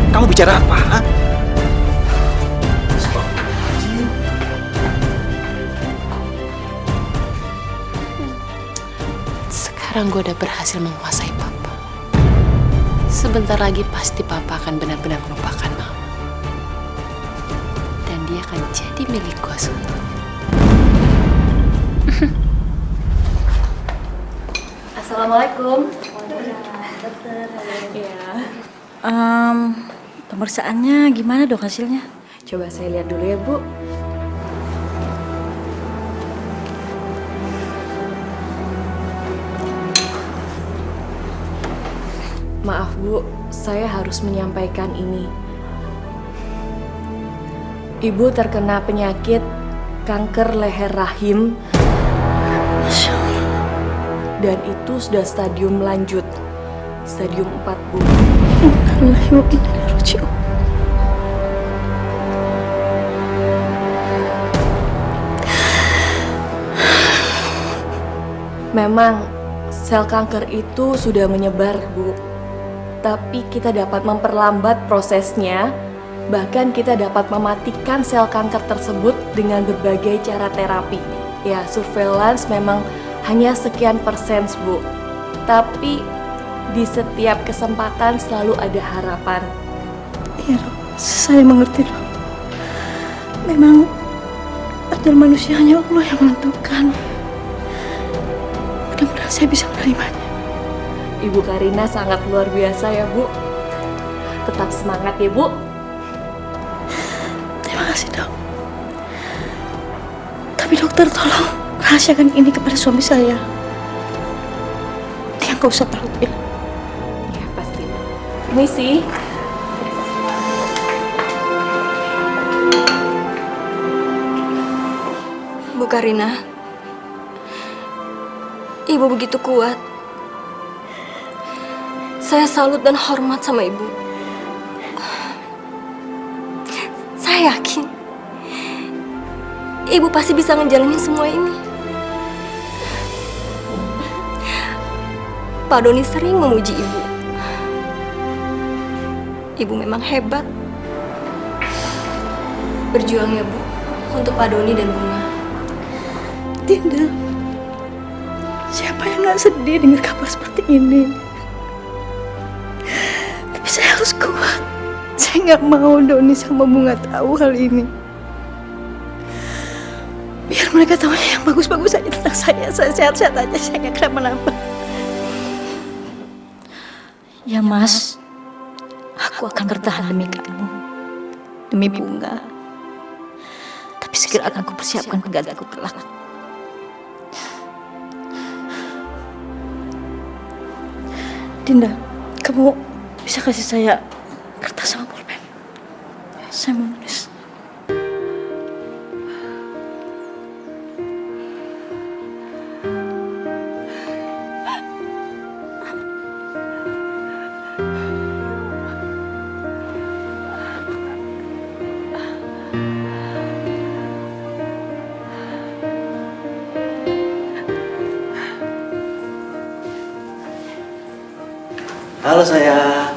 Kamu bicara apa, ha? Sekarang gue udah berhasil menguasai Papa. Sebentar lagi pasti Papa akan benar-benar melupakan Mama. Dan dia akan jadi milik gue semua. Assalamualaikum. Ya. Pemeriksaannya gimana dok hasilnya? Coba saya lihat dulu ya Bu. Maaf Bu, saya harus menyampaikan ini. Ibu terkena penyakit kanker leher rahim. Dan itu sudah stadium lanjut. Stadium 4, Bu. Memang sel kanker itu sudah menyebar, Bu. Tapi kita dapat memperlambat prosesnya. Bahkan kita dapat mematikan sel kanker tersebut dengan berbagai cara terapi. Ya, surveillance memang hanya sekian persen, Bu. Tapi di setiap kesempatan selalu ada harapan. Iya, Dok. Saya mengerti, Dok. Memang ajal manusia hanya Allah yang menentukan. Mudah-mudahan saya bisa menerimanya. Ibu Karina sangat luar biasa ya, Bu. Tetap semangat ya, Bu. Terima kasih, Dok. Tapi dokter tolong rahasiakan ini kepada suami saya. Dia nggak usah tahu ya. Ya pasti. Misi. Bu Karina, Ibu begitu kuat. Saya salut dan hormat sama Ibu. Saya yakin Ibu pasti bisa ngejalanin semua ini. Pak Doni sering memuji Ibu. Ibu memang hebat. Berjuang ya Bu, untuk Pak Doni dan Bunga. Dinda, siapa yang gak sedih dengar kabar seperti ini? Tapi saya harus kuat. Saya gak mau Doni sama Bunga tahu hal ini. Biar mereka tahu yang bagus-bagus aja tentang saya. Saya sehat-sehat aja, saya gak kenapa-napa. Ya Mas, aku akan bertahan demi kamu, demi Bunga. Tapi segera akan kupersiapkan penggantiku kelak. Dinda, kamu bisa kasih saya kertas sama pulpen? Saya mau nulis. Halo sayang.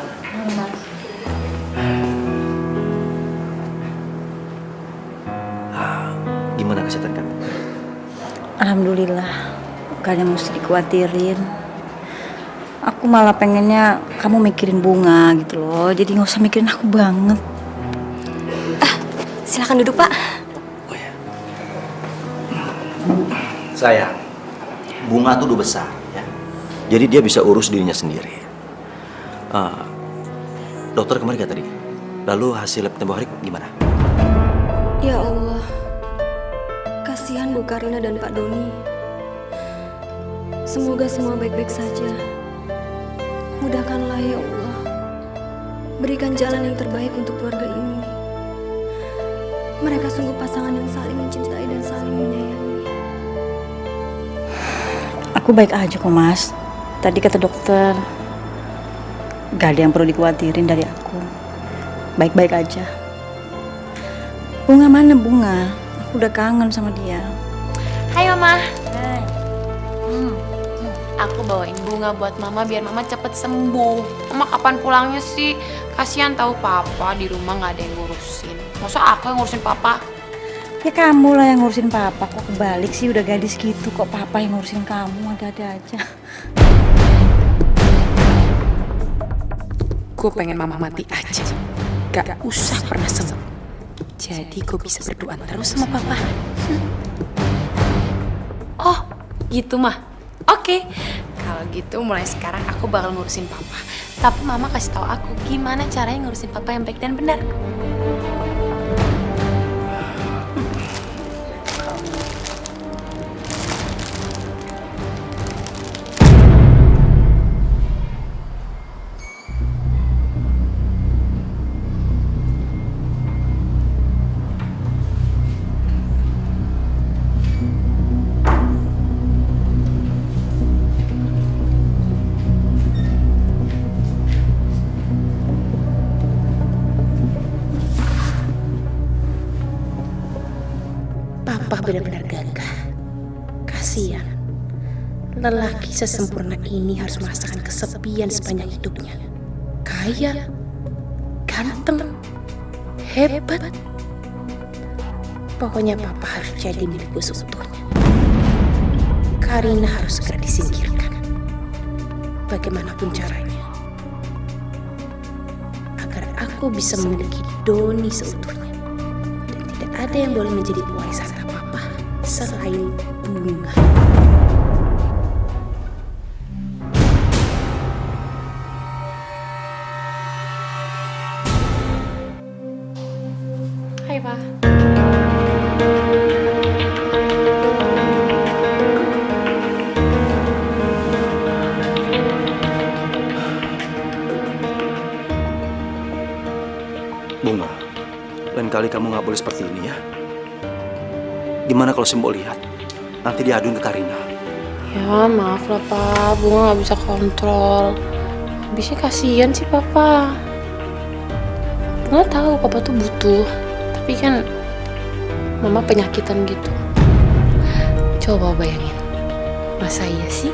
Gimana kesehatan kamu? Alhamdulillah, gak ada yang mesti dikhawatirin. Aku malah pengennya kamu mikirin Bunga gitu loh. Jadi gak usah mikirin aku banget. Silakan duduk Pak. Sayang, Bunga tuh udah besar ya. Jadi dia bisa urus dirinya sendiri. Dokter kemarin tadi. Lalu hasil lab tempoh hari gimana? Ya Allah, kasihan Bu Karina dan Pak Doni. Semoga semua baik-baik saja. Mudahkanlah ya Allah. Berikan jalan yang terbaik untuk keluarga ini. Mereka sungguh pasangan yang saling mencintai dan saling menyayangi. Aku baik aja kok Mas. Tadi kata dokter, gak ada yang perlu dikhawatirin dari aku. Baik-baik aja. Bunga mana Bunga? Aku udah kangen sama dia. Hai Mama. Hai. Aku bawain bunga buat Mama biar Mama cepet sembuh. Mama kapan pulangnya sih? Kasihan tahu Papa di rumah nggak ada yang ngurusin. Masa aku yang ngurusin Papa? Ya kamu lah yang ngurusin Papa. Kok kebalik sih, udah gadis gitu kok Papa yang ngurusin kamu. Ada-ada aja. Gue pengen Mama mati aja. Gak usah pernah sembuh. Jadi gue bisa berdoa terus sama Papa. Oh, gitu mah. Oke. Kalau gitu mulai sekarang aku bakal ngurusin Papa. Tapi Mama kasih tahu aku gimana caranya ngurusin Papa yang baik dan benar. Papa benar-benar gagah. Kasihan. Lelaki sesempurna ini harus merasakan kesepian sepanjang hidupnya. Kaya, ganteng, hebat. Pokoknya Papa harus jadi milikku seutuhnya. Karina harus segera disingkirkan. Bagaimanapun caranya. Agar aku bisa memiliki Doni seutuhnya. Dan tidak ada yang boleh menjadi pewaris harta Papa selain Bunga. Hai, Pak. sekali kamu nggak boleh seperti ini ya. Gimana kalau Simbo lihat? Nanti diaduin ke Karina. Ya maaf lah Pak, Bunga nggak bisa kontrol. Habisnya kasihan sih Papa. Bunga tahu Papa tuh butuh, tapi kan Mama penyakitan gitu. Coba bayangin, masa iya sih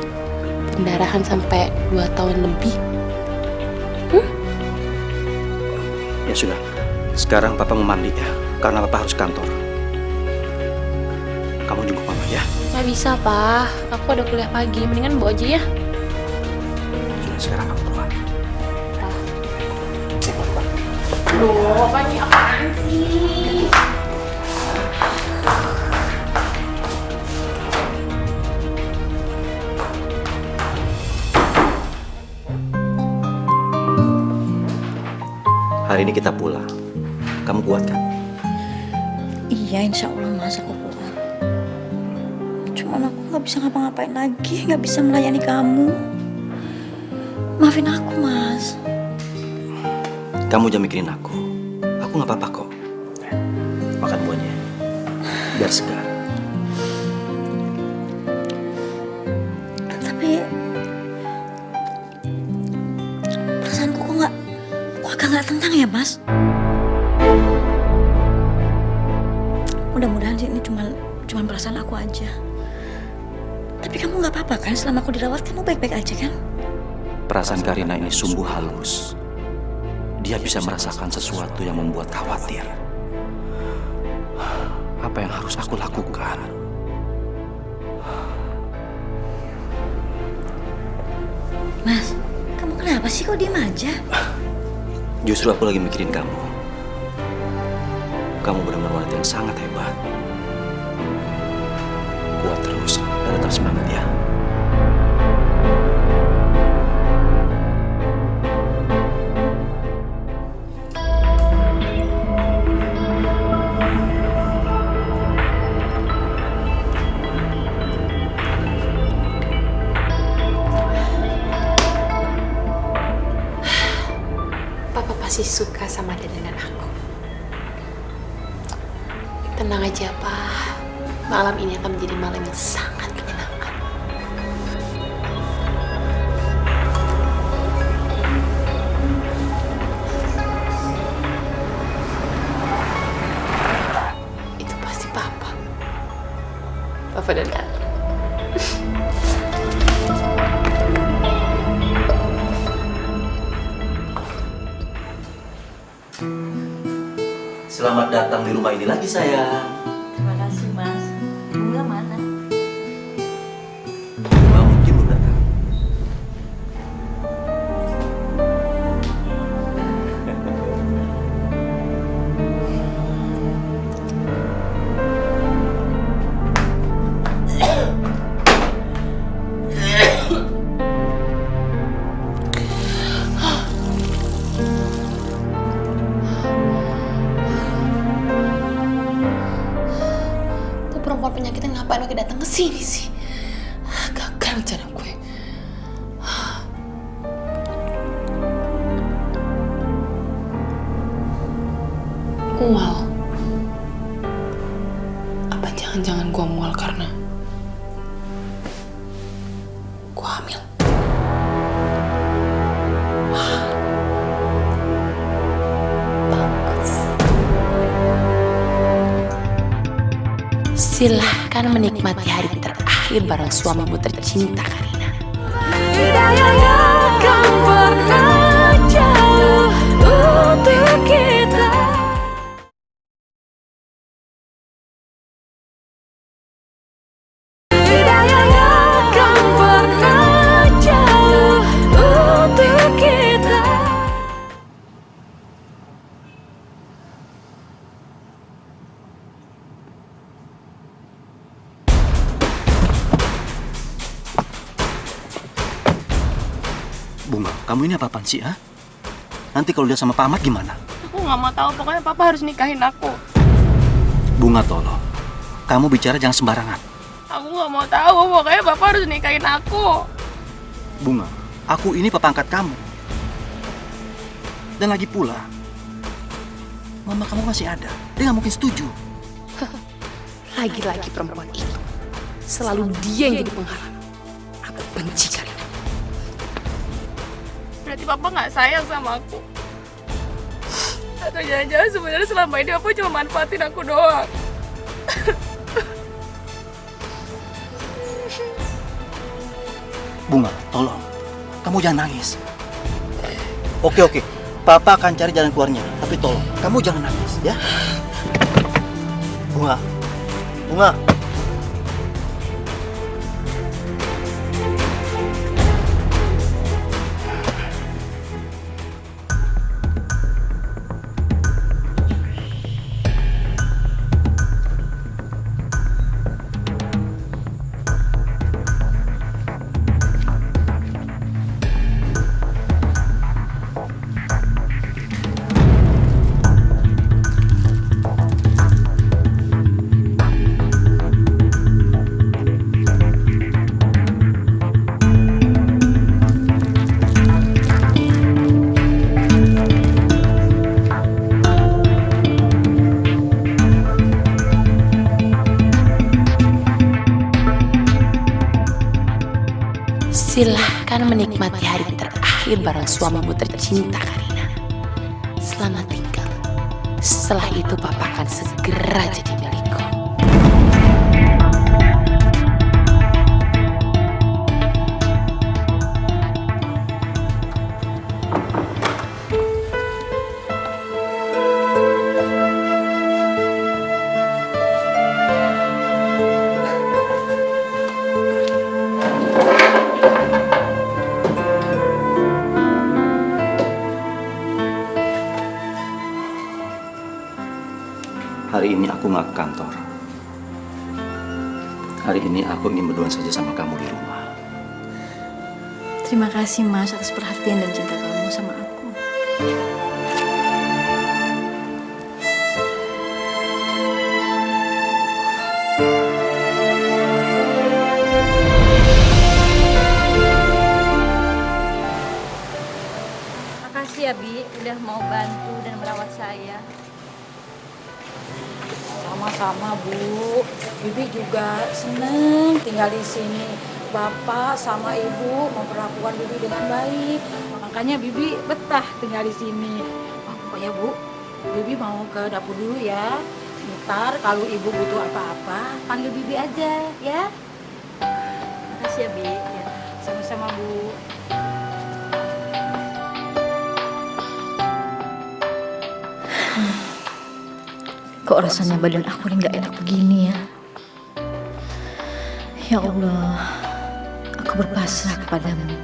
pendarahan sampai 2 tahun lebih? Ya sudah, sekarang Papa mau mandi ya, karena Papa harus kantor. Kamu jemput Mama ya. Nggak bisa Pak, aku ada kuliah pagi, mendingan bawa aja ya. Sudah, sekarang kamu keluar. Aduh, Papa ini apaan sih? Hari ini kita pulang. Kamu kuat kan? Iya, insya Allah Mas, aku kuat. Cuman aku gak bisa ngapa-ngapain lagi, gak bisa melayani kamu. Maafin aku, Mas. Kamu jangan mikirin aku. Aku gak apa-apa kok. Makan buahnya. Biar segar. Tapi perasaanku kok agak gak tenang ya, Mas? Mudah-mudahan sih ini cuma perasaan aku aja. Tapi kamu gak apa-apa kan? Selama aku dirawat kamu baik-baik aja kan? Perasaan Karina ini sungguh halus. Dia bisa merasakan sesuatu yang membuat khawatir. Apa yang harus aku lakukan? Mas, kamu kenapa sih kok diem aja? Justru aku lagi mikirin kamu. Kamu benar-benar wanita yang sangat hebat. Kuat terus dan tetap semangat ya. Papa pasti suka sama dandanan aku. Tenang aja, Pak. Malam ini akan menjadi malam yang sangat menyenangkan. Itu pasti Papa. Papa dan Kak. Selamat datang di rumah ini lagi, sayang. Terima kasih, Mas. Bunga mana? Bunga mungkin belum datang. Perempuan penyakitan ngapain lagi datang ke sini sih? Gagal rencana gue. Mual. Apa jangan-jangan gue mual karena gue hamil? Silahkan menikmati hari terakhir bareng suamimu tercinta, Karina. Bunga, kamu ini apa-apaan sih, ha? Nanti kalau dia sama Pak Ahmad gimana? Aku nggak mau tahu, pokoknya Papa harus nikahin aku. Bunga, tolong. Kamu bicara jangan sembarangan. Aku nggak mau tahu, pokoknya Papa harus nikahin aku. Bunga, aku ini papa angkat kamu. Dan lagi pula, mama kamu masih ada. Dia nggak mungkin setuju. Lagi-lagi perempuan ini. Selalu dia yang jadi penghalang. Aku benci Karina. Berarti papa nggak sayang sama aku. Atau jangan-jangan sebenarnya selama ini aku cuma manfaatin aku doang. Bunga, tolong. Kamu jangan nangis. Oke. Papa akan cari jalan keluarnya. Tapi tolong, kamu jangan nangis, ya. Bunga. Silahkan menikmati hari terakhir bareng suamimu tercinta, Karina. Selamat tinggal. Setelah itu papa akan segera jadi milikku. Hari ini aku nggak ke kantor. Hari ini aku ingin berduaan saja sama kamu di rumah. Terima kasih Mas atas perhatian dan cinta kamu sama aku. Makasih ya Bi, udah mau bantu dan merawat saya. Sama-sama Bu, Bibi juga seneng tinggal di sini. Bapak sama Ibu memperlakukan Bibi dengan baik, makanya Bibi betah tinggal di sini. Pokoknya Bu, Bibi mau ke dapur dulu ya. Ntar kalau Ibu butuh apa-apa, panggil Bibi aja ya. Makasih ya Bi. Ya. Sama-sama Bu. Kok rasanya badan aku ini gak enak begini ya? Ya Allah, aku berpasrah kepadamu.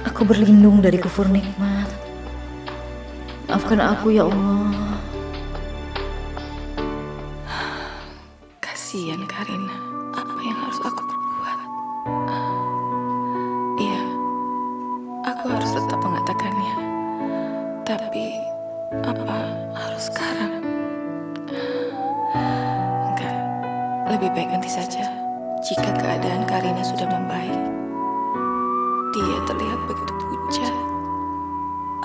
Aku berlindung dari kufur nikmat. Maafkan aku ya Allah. Kasihan Karina, apa yang harus aku perbuat? Iya, aku harus tetap mengatakannya. Tapi apa harus sekarang? Enggak, lebih baik nanti saja. Jika keadaan Karina sudah membaik, dia terlihat begitu pucat.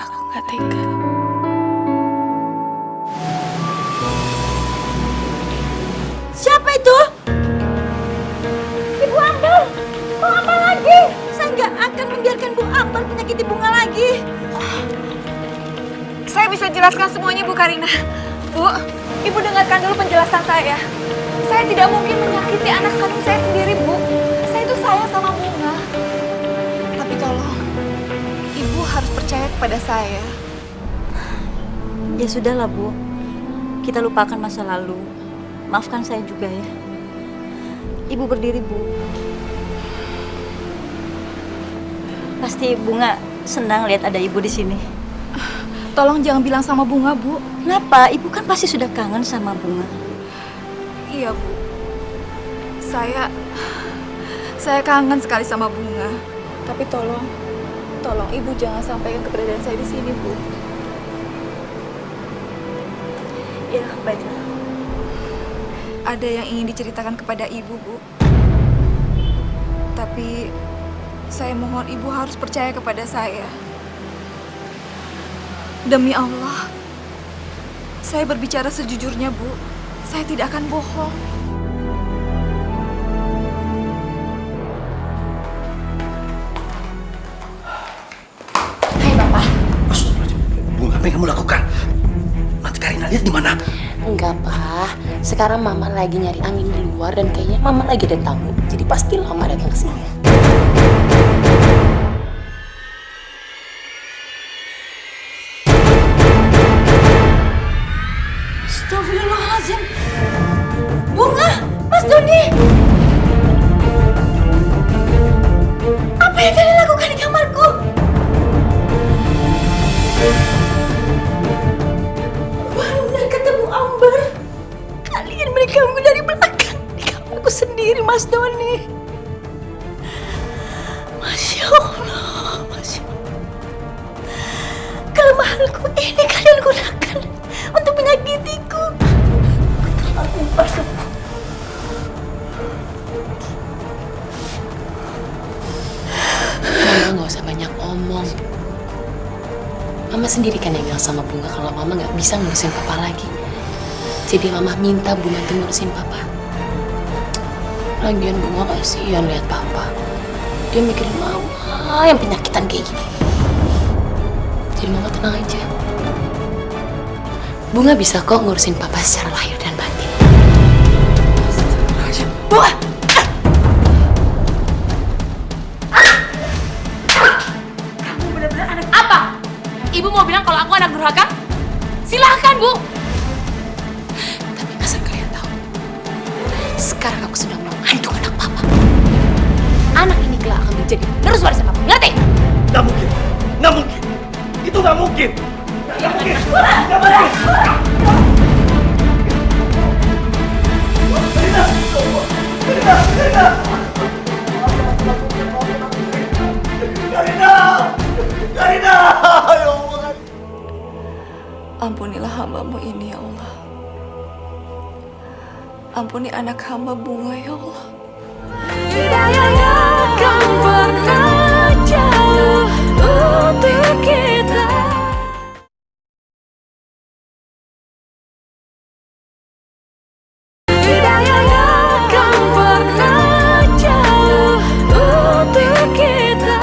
Aku nggak tega. Siapa itu? Ibu Ambar! Kok apa lagi? Saya nggak akan membiarkan Bu Ambar menyakiti Bunga lagi. Saya bisa jelaskan semuanya, Bu Karina. Bu, Ibu dengarkan dulu penjelasan saya. Saya tidak mungkin menyakiti anak kandung saya sendiri, Bu. Saya itu sayang sama Bunga. Tapi tolong, Ibu harus percaya kepada saya. Ya sudahlah Bu, kita lupakan masa lalu. Maafkan saya juga ya. Ibu berdiri Bu. Pasti Bunga senang lihat ada Ibu di sini. Tolong jangan bilang sama Bunga, Bu. Kenapa? Ibu kan pasti sudah kangen sama Bunga. Iya, Bu. Saya kangen sekali sama Bunga. Tapi tolong Ibu jangan sampaikan keberadaan saya di sini, Bu. Ya, baiklah. Ada yang ingin diceritakan kepada Ibu, Bu. Tapi saya mohon Ibu harus percaya kepada saya. Demi Allah, Saya berbicara sejujurnya, Bu. Saya tidak akan bohong. Hai, Papa. Bunga, apa yang kamu lakukan? Nanti Karina lihat gimana? Enggak, Pak. Sekarang Mama lagi nyari angin di luar dan kayaknya Mama lagi ada tamu. Jadi pasti Mama datang ke sini. Astagfirullahaladzim. Bunga, Mas Doni. Apa yang kalian lakukan di kamarku? Benar ketemu Amber. Kalian menikahku dari belakang di kamarku sendiri, Mas Doni. Masya Allah, Masya Allah. Kelemahanku ini kalian gunakan untuk menyakitiku. Aku terlalu Mama nggak usah banyak omong. Mama sendiri kan yang bilang sama Bunga kalau Mama nggak bisa ngurusin Papa lagi. Jadi Mama minta Bunga untuk ngurusin Papa. Lagian Bunga kasihan lihat Papa. Dia mikirin Mama yang penyakitan kayak gini. Jadi Mama tenang aja. Bunga bisa kok ngurusin Papa secara lahir dan batin. Bunga! Kamu benar-benar anak apa? Ibu mau bilang kalau aku anak durhaka? Silahkan, Bu. Tapi asal kalian tahu, sekarang aku sudah mengandung anak Papa. Anak ini kelak akan menjadi penerus warisan Papa. Ngerti? Nggak mungkin. Nggak mungkin. Itu nggak mungkin. Nggak mungkin. Nggak mungkin. Karina! Ya Allah. Ampunilah hamba-Mu ini, ya Allah. Ampuni anak hamba Bunga, ya Allah. Hidayahnya akan pernah jauh untuk kita. Hidayahnya akan pernah jauh untuk kita.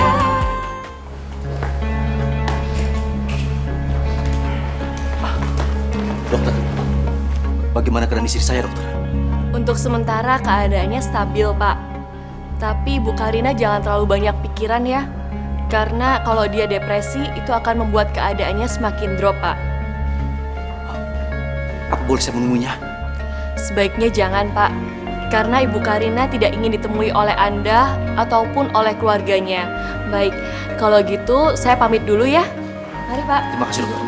Dokter, bagaimana keadaan istri saya, dokter? Untuk sementara keadaannya stabil, Pak. Tapi Bu Karina jangan terlalu banyak pikiran ya. Karena kalau dia depresi itu akan membuat keadaannya semakin drop, Pak. Apa boleh saya menemuinya? Sebaiknya jangan, Pak. Karena Ibu Karina tidak ingin ditemui oleh Anda ataupun oleh keluarganya. Baik, kalau gitu saya pamit dulu ya. Mari, Pak. Terima kasih, dokter.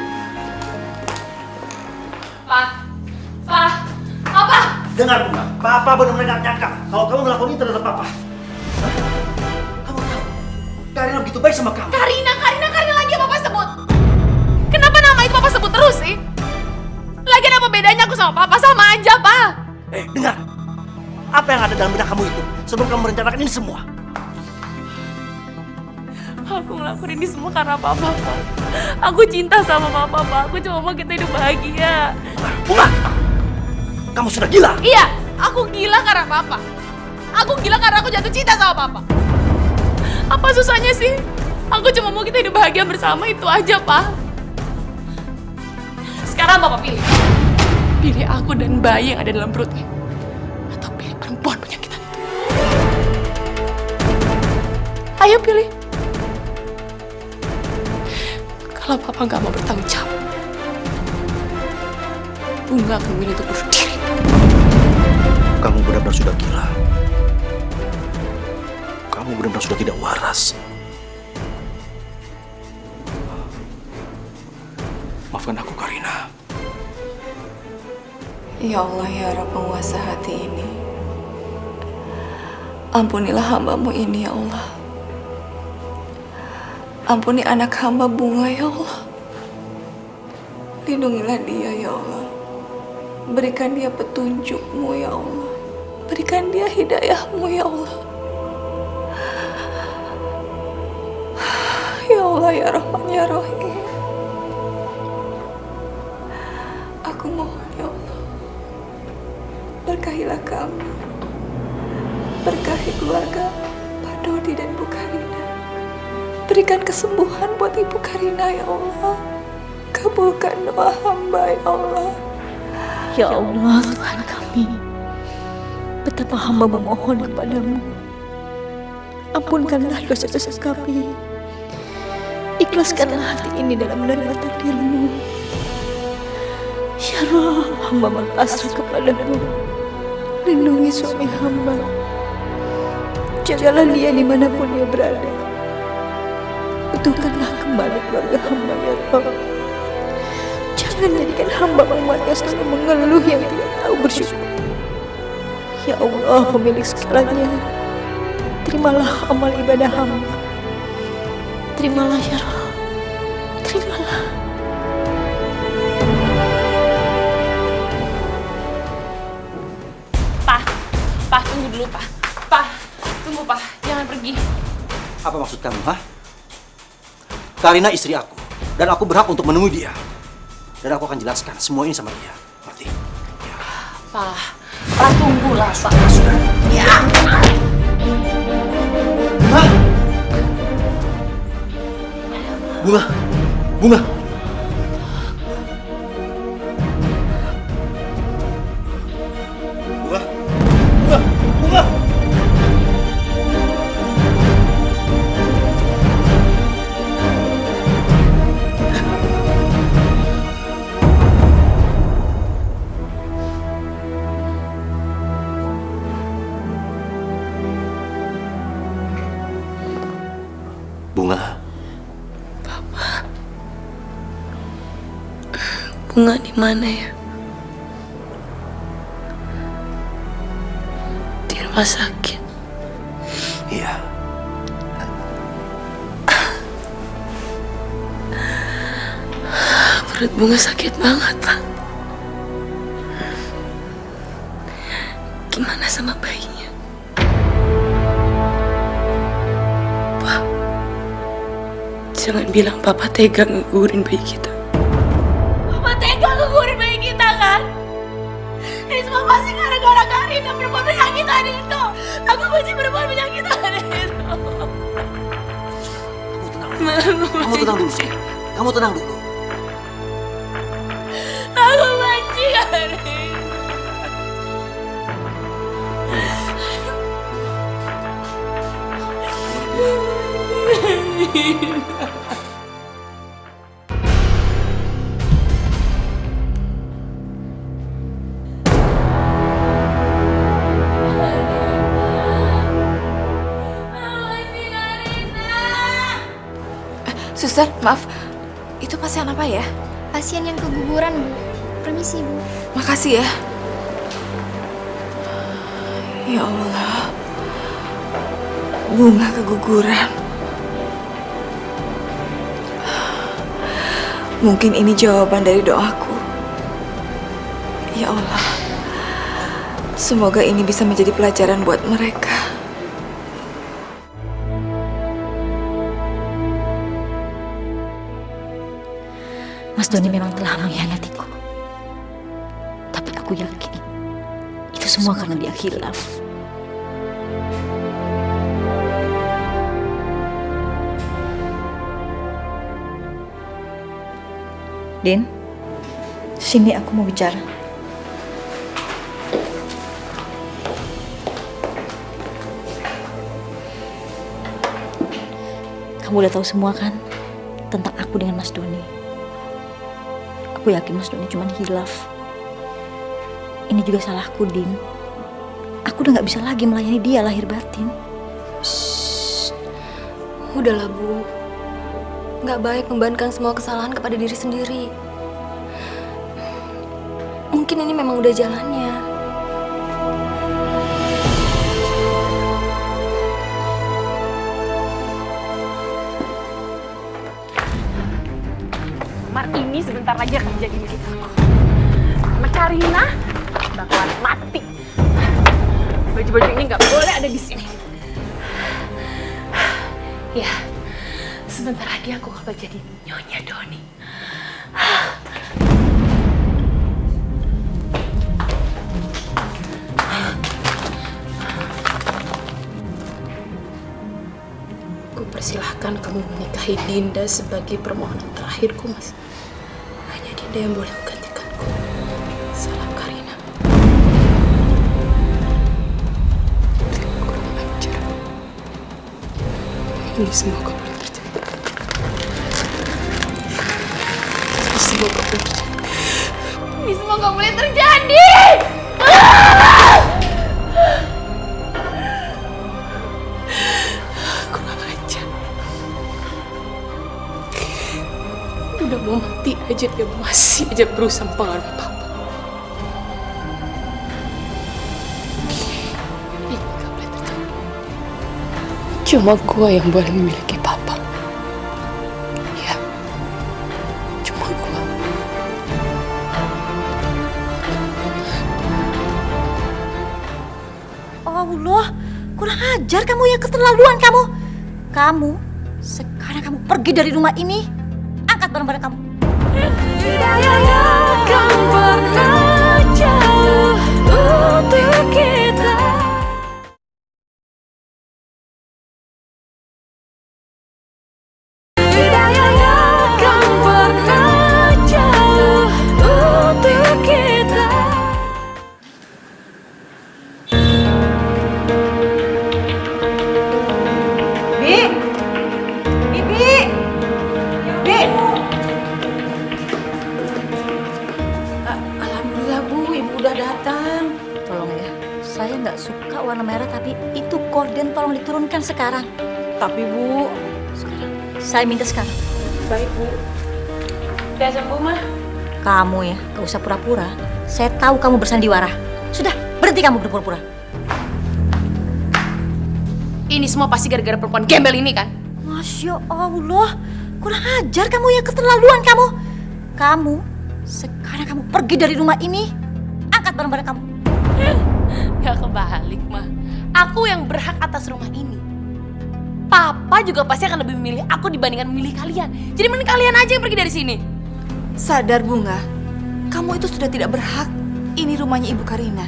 Pak. Pak. Apa? Dengar, Bunga. Papa benar-benar nggak nyangka kalau kamu melakukan ini terhadap Papa. Hah? Kamu tahu, Karina begitu baik sama kamu. Karina lagi yang Papa sebut. Kenapa nama itu Papa sebut terus sih? Lagian apa bedanya aku sama Papa? Sama aja, Pak. Dengar. Apa yang ada dalam benak kamu itu sebelum kamu merencanakan ini semua? Aku ngelakuin ini semua karena Papa, Pak. Aku cinta sama Papa, Pak. Aku cuma mau kita hidup bahagia. Bunga! Kamu sudah gila? Iya, aku gila karena Papa. Aku gila karena aku jatuh cinta sama Papa. Apa susahnya sih? Aku cuma mau kita hidup bahagia bersama, itu aja, Pak. Sekarang Papa pilih. Pilih aku dan bayi yang ada dalam perutnya. Atau pilih perempuan penyakitan itu. Ayo pilih. Kalau Papa nggak mau bertanggung jawab, Bunga akan memilih untuk bunuh diri. Kamu benar-benar sudah gila. Kamu benar-benar sudah tidak waras. Maafkan aku, Karina. Ya Allah, ya Rabb penguasa hati ini. Ampunilah hamba-Mu ini, ya Allah. Ampuni anak hamba Bunga, ya Allah. Lindungilah dia, ya Allah. Berikan dia petunjuk-Mu, ya Allah. Berikan dia hidayah-Mu, ya Allah. Ya Allah, ya Rahman, ya Rahim. Aku keluarga Pak Dodi dan Bu Karina. Berikan kesembuhan buat Ibu Karina ya Allah. Kabulkan doa hamba ya Allah. Ya Allah, Tuhan kami, betapa hamba memohon kepadamu. Ampunkanlah dosa-dosa kami. Ikhlaskanlah hati ini dalam menerima takdir-Mu. Ya Allah, hamba berpasrah kepadamu. Lindungi suami hamba. Jagalah dia dimanapun dia berada. Utuhkanlah kembali keluarga hamba ya Allah. Jangan jadikan hamba umat yang selalu mengeluh yang tidak tahu bersyukur. Ya Allah, pemilik segalanya, terimalah amal ibadah hamba. Terimalah ya Allah. Terimalah. Pak, tunggu dulu, Pak. Pak, tunggu, Pak. Jangan pergi. Apa maksud kamu, ha? Karina istri aku, dan aku berhak untuk menemui dia. Dan aku akan jelaskan semua ini sama dia. Ngerti? Pak, tunggulah, Pak. Sudah. Ya. Bunga! Bunga! Bunga! Bunga! Bunga! Bunga. Bunga di mana ya? Di rumah sakit. Iya. Perut Bunga sakit banget, Pak. Gimana sama bayinya? Pak, jangan bilang Papa tega ngegugurin bayi kita. Papa tega ngegugurin bayi kita, kan? Ini semua pasti gara-gara Karina, perempuan penyakitan itu. Aku benci perempuan penyakitan itu. Kamu tenang dulu, sayang. Kamu tenang dulu. Aku benci Karina. Suster, maaf. Itu pasien apa ya? Pasien yang keguguran, Bu. Permisi, Bu. Makasih ya. Ya Allah. Bunga keguguran. Mungkin ini jawaban dari doaku. Ya Allah. Semoga ini bisa menjadi pelajaran buat mereka. Mas Doni memang telah mengkhianatiku. Tapi aku yakin itu semua karena dia khilaf. Din, sini aku mau bicara. Kamu udah tahu semua kan tentang aku dengan Mas Doni. Aku yakin Mas Doni cuma hilaf. Ini juga salahku, Din. Aku udah gak bisa lagi melayani dia lahir batin. Shh. Udahlah, Bu. Gak baik membebankan semua kesalahan kepada diri sendiri. Mungkin ini memang udah jalannya. Mar ini sebentar lagi akan jadi milik aku. Sama Karina bakalan mati. Baju-baju ini nggak boleh ada di sini. Ya, sebentar lagi aku akan jadi Nyonya Doni. Aku persilahkan kamu menikahi Dinda sebagai permohonan terakhirku, Mas. Hanya Dinda yang boleh menggantikanku. Salam Karina. Kurang ajar. Ini semua gak boleh terjadi. Ini semua gak boleh terjadi. Ini semua gak boleh terjadi. Kurang ajar. Udah mau mati aja dia masih aja berusaha mempengaruhi Papa. Ini gak boleh terjadi. Cuma gua yang boleh memiliki Papa. Ya, cuma gua. Allah, kurang ajar kamu, ya keterlaluan kamu. Kamu, sekarang kamu pergi dari rumah ini. Angkat barang-barang kamu. Tidak akan pernah jauh untuk kita. Tidak akan pernah jauh untuk kita. Bi, Bibi, Bi. Alhamdulillah Bu, Ibu udah datang. Tolong ya, saya nggak suka warna merah, tapi itu korden tolong diturunkan sekarang. Tapi Bu, Saya minta sekarang. baik Bu. Udah sembuh mah? Kamu ya, gak usah pura-pura. Saya tahu kamu bersandiwara. Sudah, berhenti kamu berpura-pura. Ini semua pasti gara-gara perempuan gembel ini kan? Masya Allah, kurang ajar kamu, ya keterlaluan kamu. Kamu, sekarang kamu pergi dari rumah ini. Angkat barang-barang kamu. Gak kebalik mah. Aku yang berhak atas rumah ini. Papa juga pasti akan lebih memilih aku dibandingkan memilih kalian. Jadi mending kalian aja yang pergi dari sini. Sadar Bunga, kamu itu sudah tidak berhak. Ini rumahnya Ibu Karina.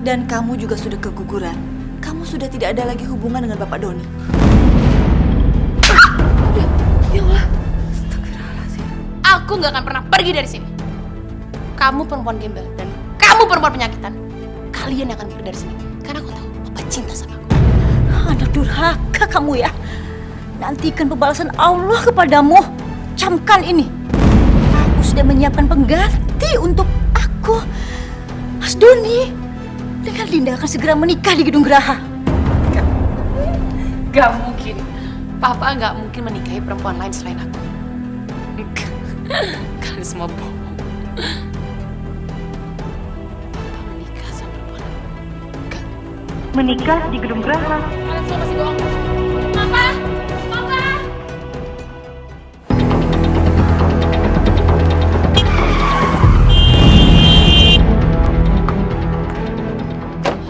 Dan kamu juga sudah keguguran. Kamu sudah tidak ada lagi hubungan dengan Bapak Doni. Ya Allah. Aku gak akan pernah pergi dari sini. Kamu perempuan gembel dan kamu perempuan penyakitan. Kalian yang akan pergi dari sini. Karena aku tahu Papa cinta sama aku. Anak durhaka kamu ya. Nantikan pembalasan Allah kepadamu. Camkan ini. Aku sudah menyiapkan pengganti untuk aku. Mas Doni dengan Dinda akan segera menikah di Gedung Geraha. Gak mungkin. Papa gak mungkin menikahi perempuan lain selain aku. Kalian semua bohong. Papa menikah sama perempuan lain. Menikah di Gedung Geraha. Kalian semua masih bohong. Papa! Papa!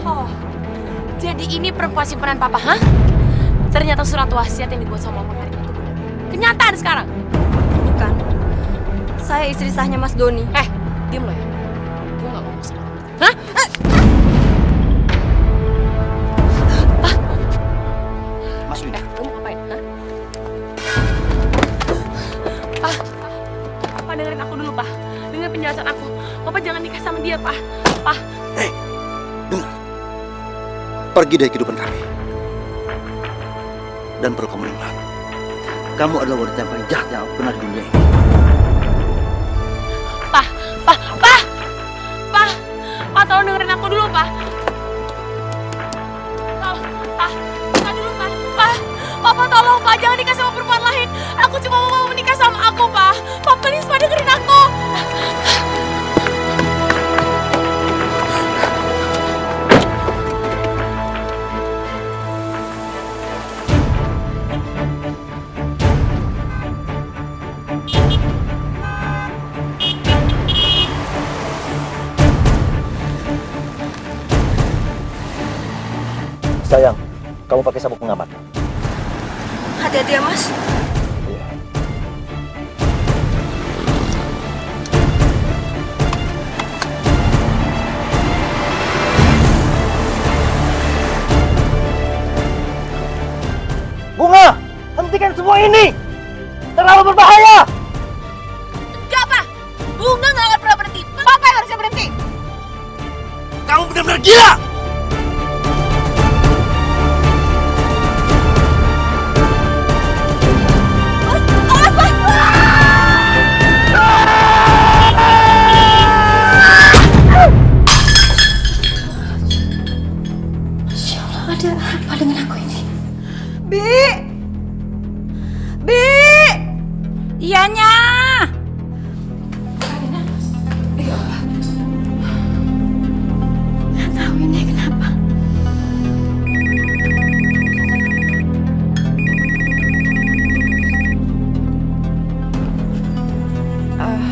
Oh, jadi ini perempuan simpanan Papa, hah? Ternyata surat wasiat yang dibuat sama Mama Karina itu benar. Kenyataan sekarang. Bukan. Saya istri sahnya Mas Doni. Diam lo ya. Gue gak ngomong sama lo. Hah? Mas Wina. Lo mau ngapain? Hah? Pak, dengerin aku dulu, Pak. Dengerin penjelasan aku. Papa jangan nikah sama dia, Pak. Pak. Hei, dengar. Pergi dari kehidupan kami. Dan perlu kamu ingat, kamu adalah wanita yang paling jahat yang aku pernah di dunia ini. Pak, tolong dengerin aku dulu, Pak. Tolong, dulu, Pak. Papa tolong, Pak, jangan nikah sama perempuan lain. Aku cuma mau menikah sama aku, Pak. Pak, please, Pak, dengerin aku. Sayang, kamu pakai sabuk pengaman. Hati-hati ya Mas. Bunga, hentikan semua ini. Terlalu berbahaya. Enggak, Pak. Bunga nggak akan pernah berhenti. Papa yang harusnya berhenti. Kamu benar-benar gila! Ada apa dengan aku ini? Bi! Bi! Iyanya! Nggak tahu ini kenapa.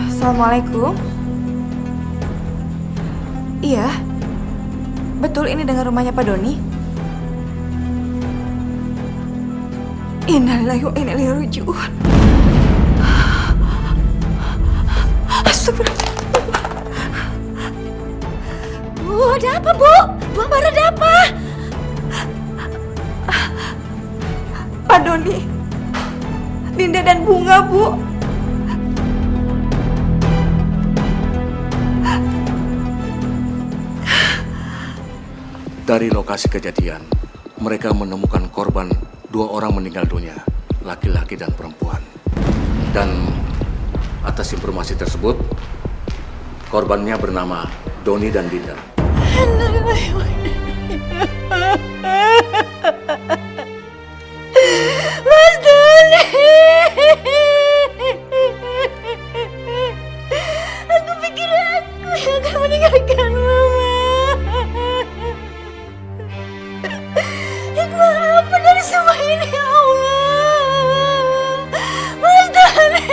Assalamualaikum. Iya, betul ini dengan rumahnya Pak Doni. Innalillahi wa inna ilaihi raji'un. Astagfirullah. Bu, ada apa, Bu? Bu Ambar, ada apa? Pak Doni, Dinda dan Bunga, Bu. Dari lokasi kejadian, mereka menemukan korban 2 orang meninggal dunia, laki-laki dan perempuan. Dan atas informasi tersebut, korbannya bernama Doni dan Dinda. Mas Doni, aku pikir aku yang akan meninggalkan Mama. Hikmah apa dari semua ini, ya Allah? Mas Doni.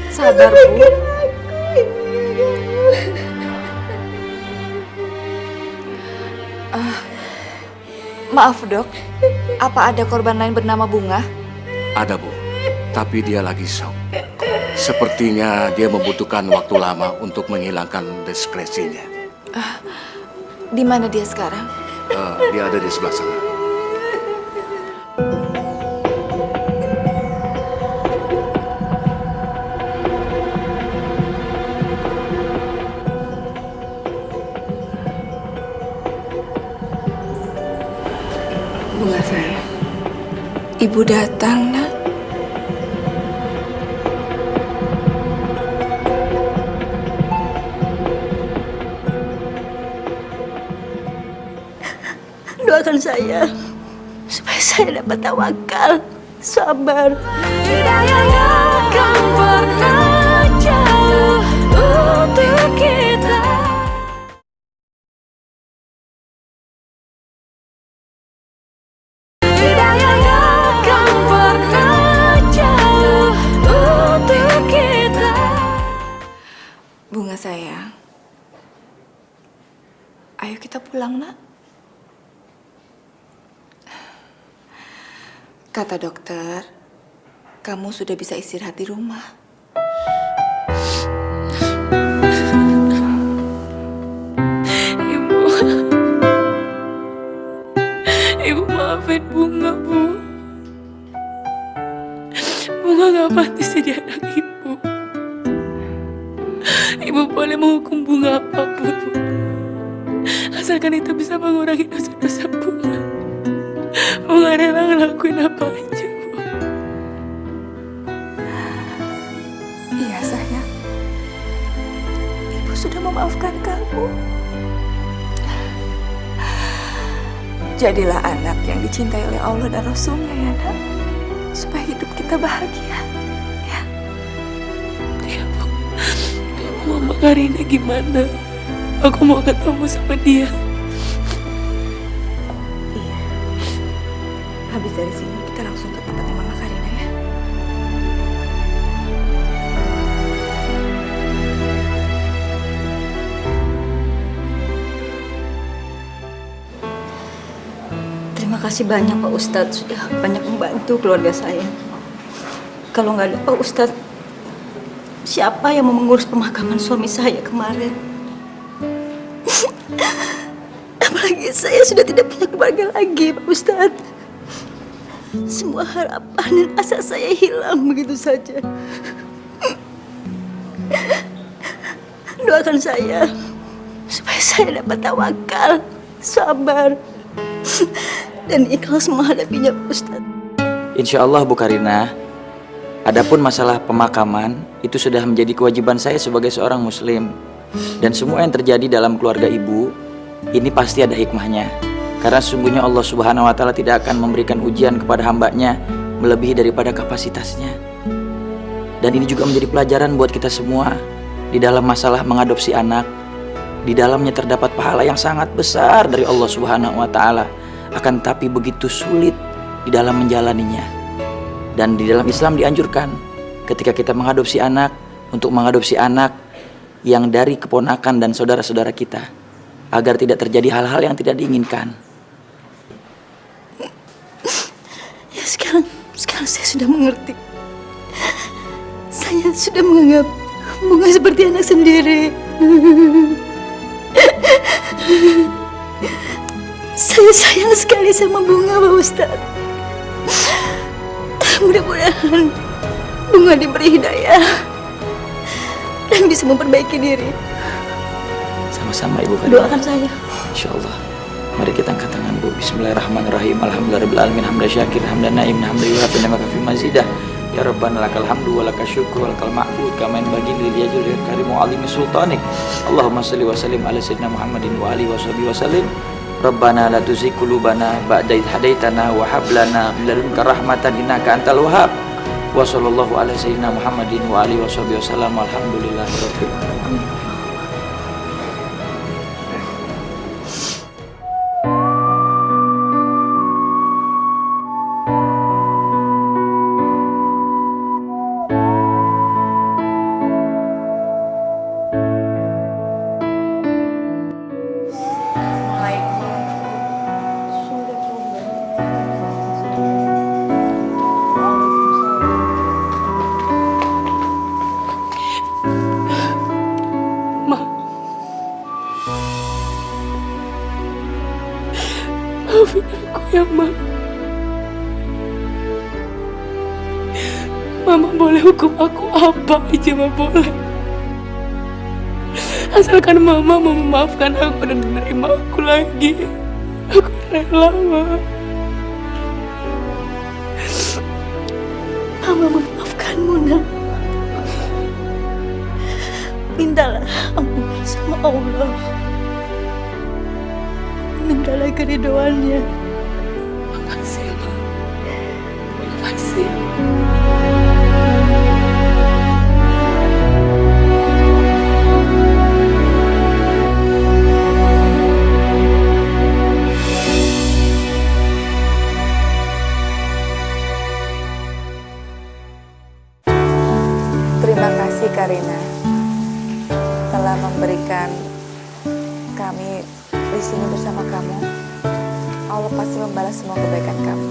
Sabar, Bu. Maaf, Dok. Apa ada korban lain bernama Bunga? Ada, Bu. Tapi dia lagi shock. Sepertinya dia membutuhkan waktu lama untuk menghilangkan depresinya. Di mana dia sekarang? Dia ada di sebelah sana. Bunga saya. Ibu datang, Nak. Doakan saya supaya saya dapat tawakal, sabar. Hidayah akan pernah jauh untuk kita. Hidayah akan pernah jauh untuk kita. Bunga sayang. Ayo kita pulang, Nak. Kata dokter, kamu sudah bisa istirahat di rumah. Ibu maafin Bunga, Bu. Bunga gak pantas jadi anak Ibu. Ibu boleh menghukum Bunga apapun, Bu. Asalkan itu bisa mengurangi dosa-dosa Bunga. Bunga rela ngelakuin apa aja, Bu. Iya, sayang. Ibu sudah memaafkan kamu. Jadilah anak yang dicintai oleh Allah dan Rasul-Nya, ya, Nak. Supaya hidup kita bahagia. Ya. Iya, Bu. Kamu Mama Karina gimana? Aku mau ketemu sama dia. Habis dari sini kita langsung ke tempatnya Mama Karina, ya. Terima kasih banyak Pak Ustadz, sudah banyak membantu keluarga saya. Kalau nggak ada Pak Ustadz, siapa yang mau mengurus pemakaman suami saya kemarin? Apalagi saya sudah tidak punya keluarga lagi, Pak Ustadz. Semua harapan dan asa saya hilang begitu saja. Doakan saya supaya saya dapat tawakal, sabar, dan ikhlas menghadapinya, Pak Ustadz. Insya Allah Bu Karina, adapun masalah pemakaman itu sudah menjadi kewajiban saya sebagai seorang muslim. Dan semua yang terjadi dalam keluarga ibu ini pasti ada hikmahnya. Karena sesungguhnya Allah Subhanahu wa Ta'ala tidak akan memberikan ujian kepada hambanya melebihi daripada kapasitasnya. Dan ini juga menjadi pelajaran buat kita semua. Di dalam masalah mengadopsi anak, di dalamnya terdapat pahala yang sangat besar dari Allah Subhanahu wa Ta'ala. Akan tapi begitu sulit di dalam menjalaninya. Dan di dalam Islam dianjurkan ketika kita mengadopsi anak, untuk mengadopsi anak yang dari keponakan dan saudara-saudara kita, agar tidak terjadi hal-hal yang tidak diinginkan. Ya, sekarang saya sudah mengerti. Saya sudah menganggap Bunga seperti anak sendiri. Saya sayang sekali sama Bunga, Pak Ustadz. Mudah-mudahan Bunga diberi hidayah dan bisa memperbaiki diri. Sama-sama Ibu Karina. Doakan saya. Insyaallah. Mari kita angkat tangan Bu. Bismillahirrahmanirrahim. Alhamdulillahirabbil alamin. Hamdan syakir, hamdan naim, hamdan yuhafi ni'maka fi mazidah. Ya Rabbana lakal hamdu wa lakal syukru wa lakal ma'bud kama yanbaghi lil jalil karim wa azimi sultanik. Allahumma shalli wa sallim ala sayyidina Muhammadin wa alihi washabihi wasallim. Rabbana la tuzigh qulubana ba'da idh hadaitana wa hab lana min ladunka rahmatan innaka antal wahhab. Wa sallallahu ala sayyidina Muhammadin wa alihi washabihi wasallam. Alhamdulillahirabbil alamin. Maafin aku ya, Ma. Mama boleh hukum aku apa aja, Ma, boleh. Asalkan Mama mau memaafkan aku dan menerima aku lagi. Aku rela, Ma. Mama memaafkanmu, Nak. Mintalah ampun sama Allah. Mintalah keridoannya. Makasih, Ma. Makasih. Terima kasih Karina telah memberikan kami di sini bersama kamu. Allah pasti membalas semua kebaikan kamu.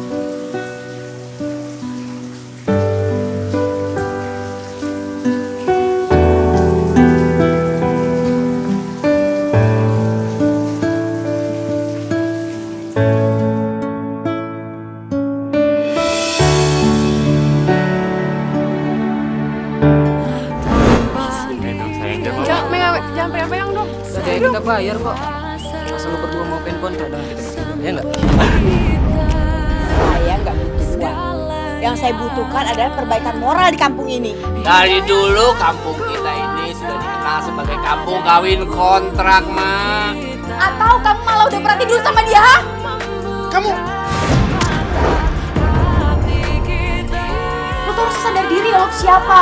Jangan pegang-pegang dong. Kayak kita bayar kok. Asal lu berdua mau pengen kontrak dengan kita berdua, ya nggak? Saya nggak butuh uang. Yang saya butuhkan adalah perbaikan moral di kampung ini. Dari dulu kampung kita ini sudah dikenal sebagai kampung kawin kontrak, Ma. Atau kamu malah udah berarti dulu sama dia, ha? Kamu Lu tuh harus sadar diri lo siapa.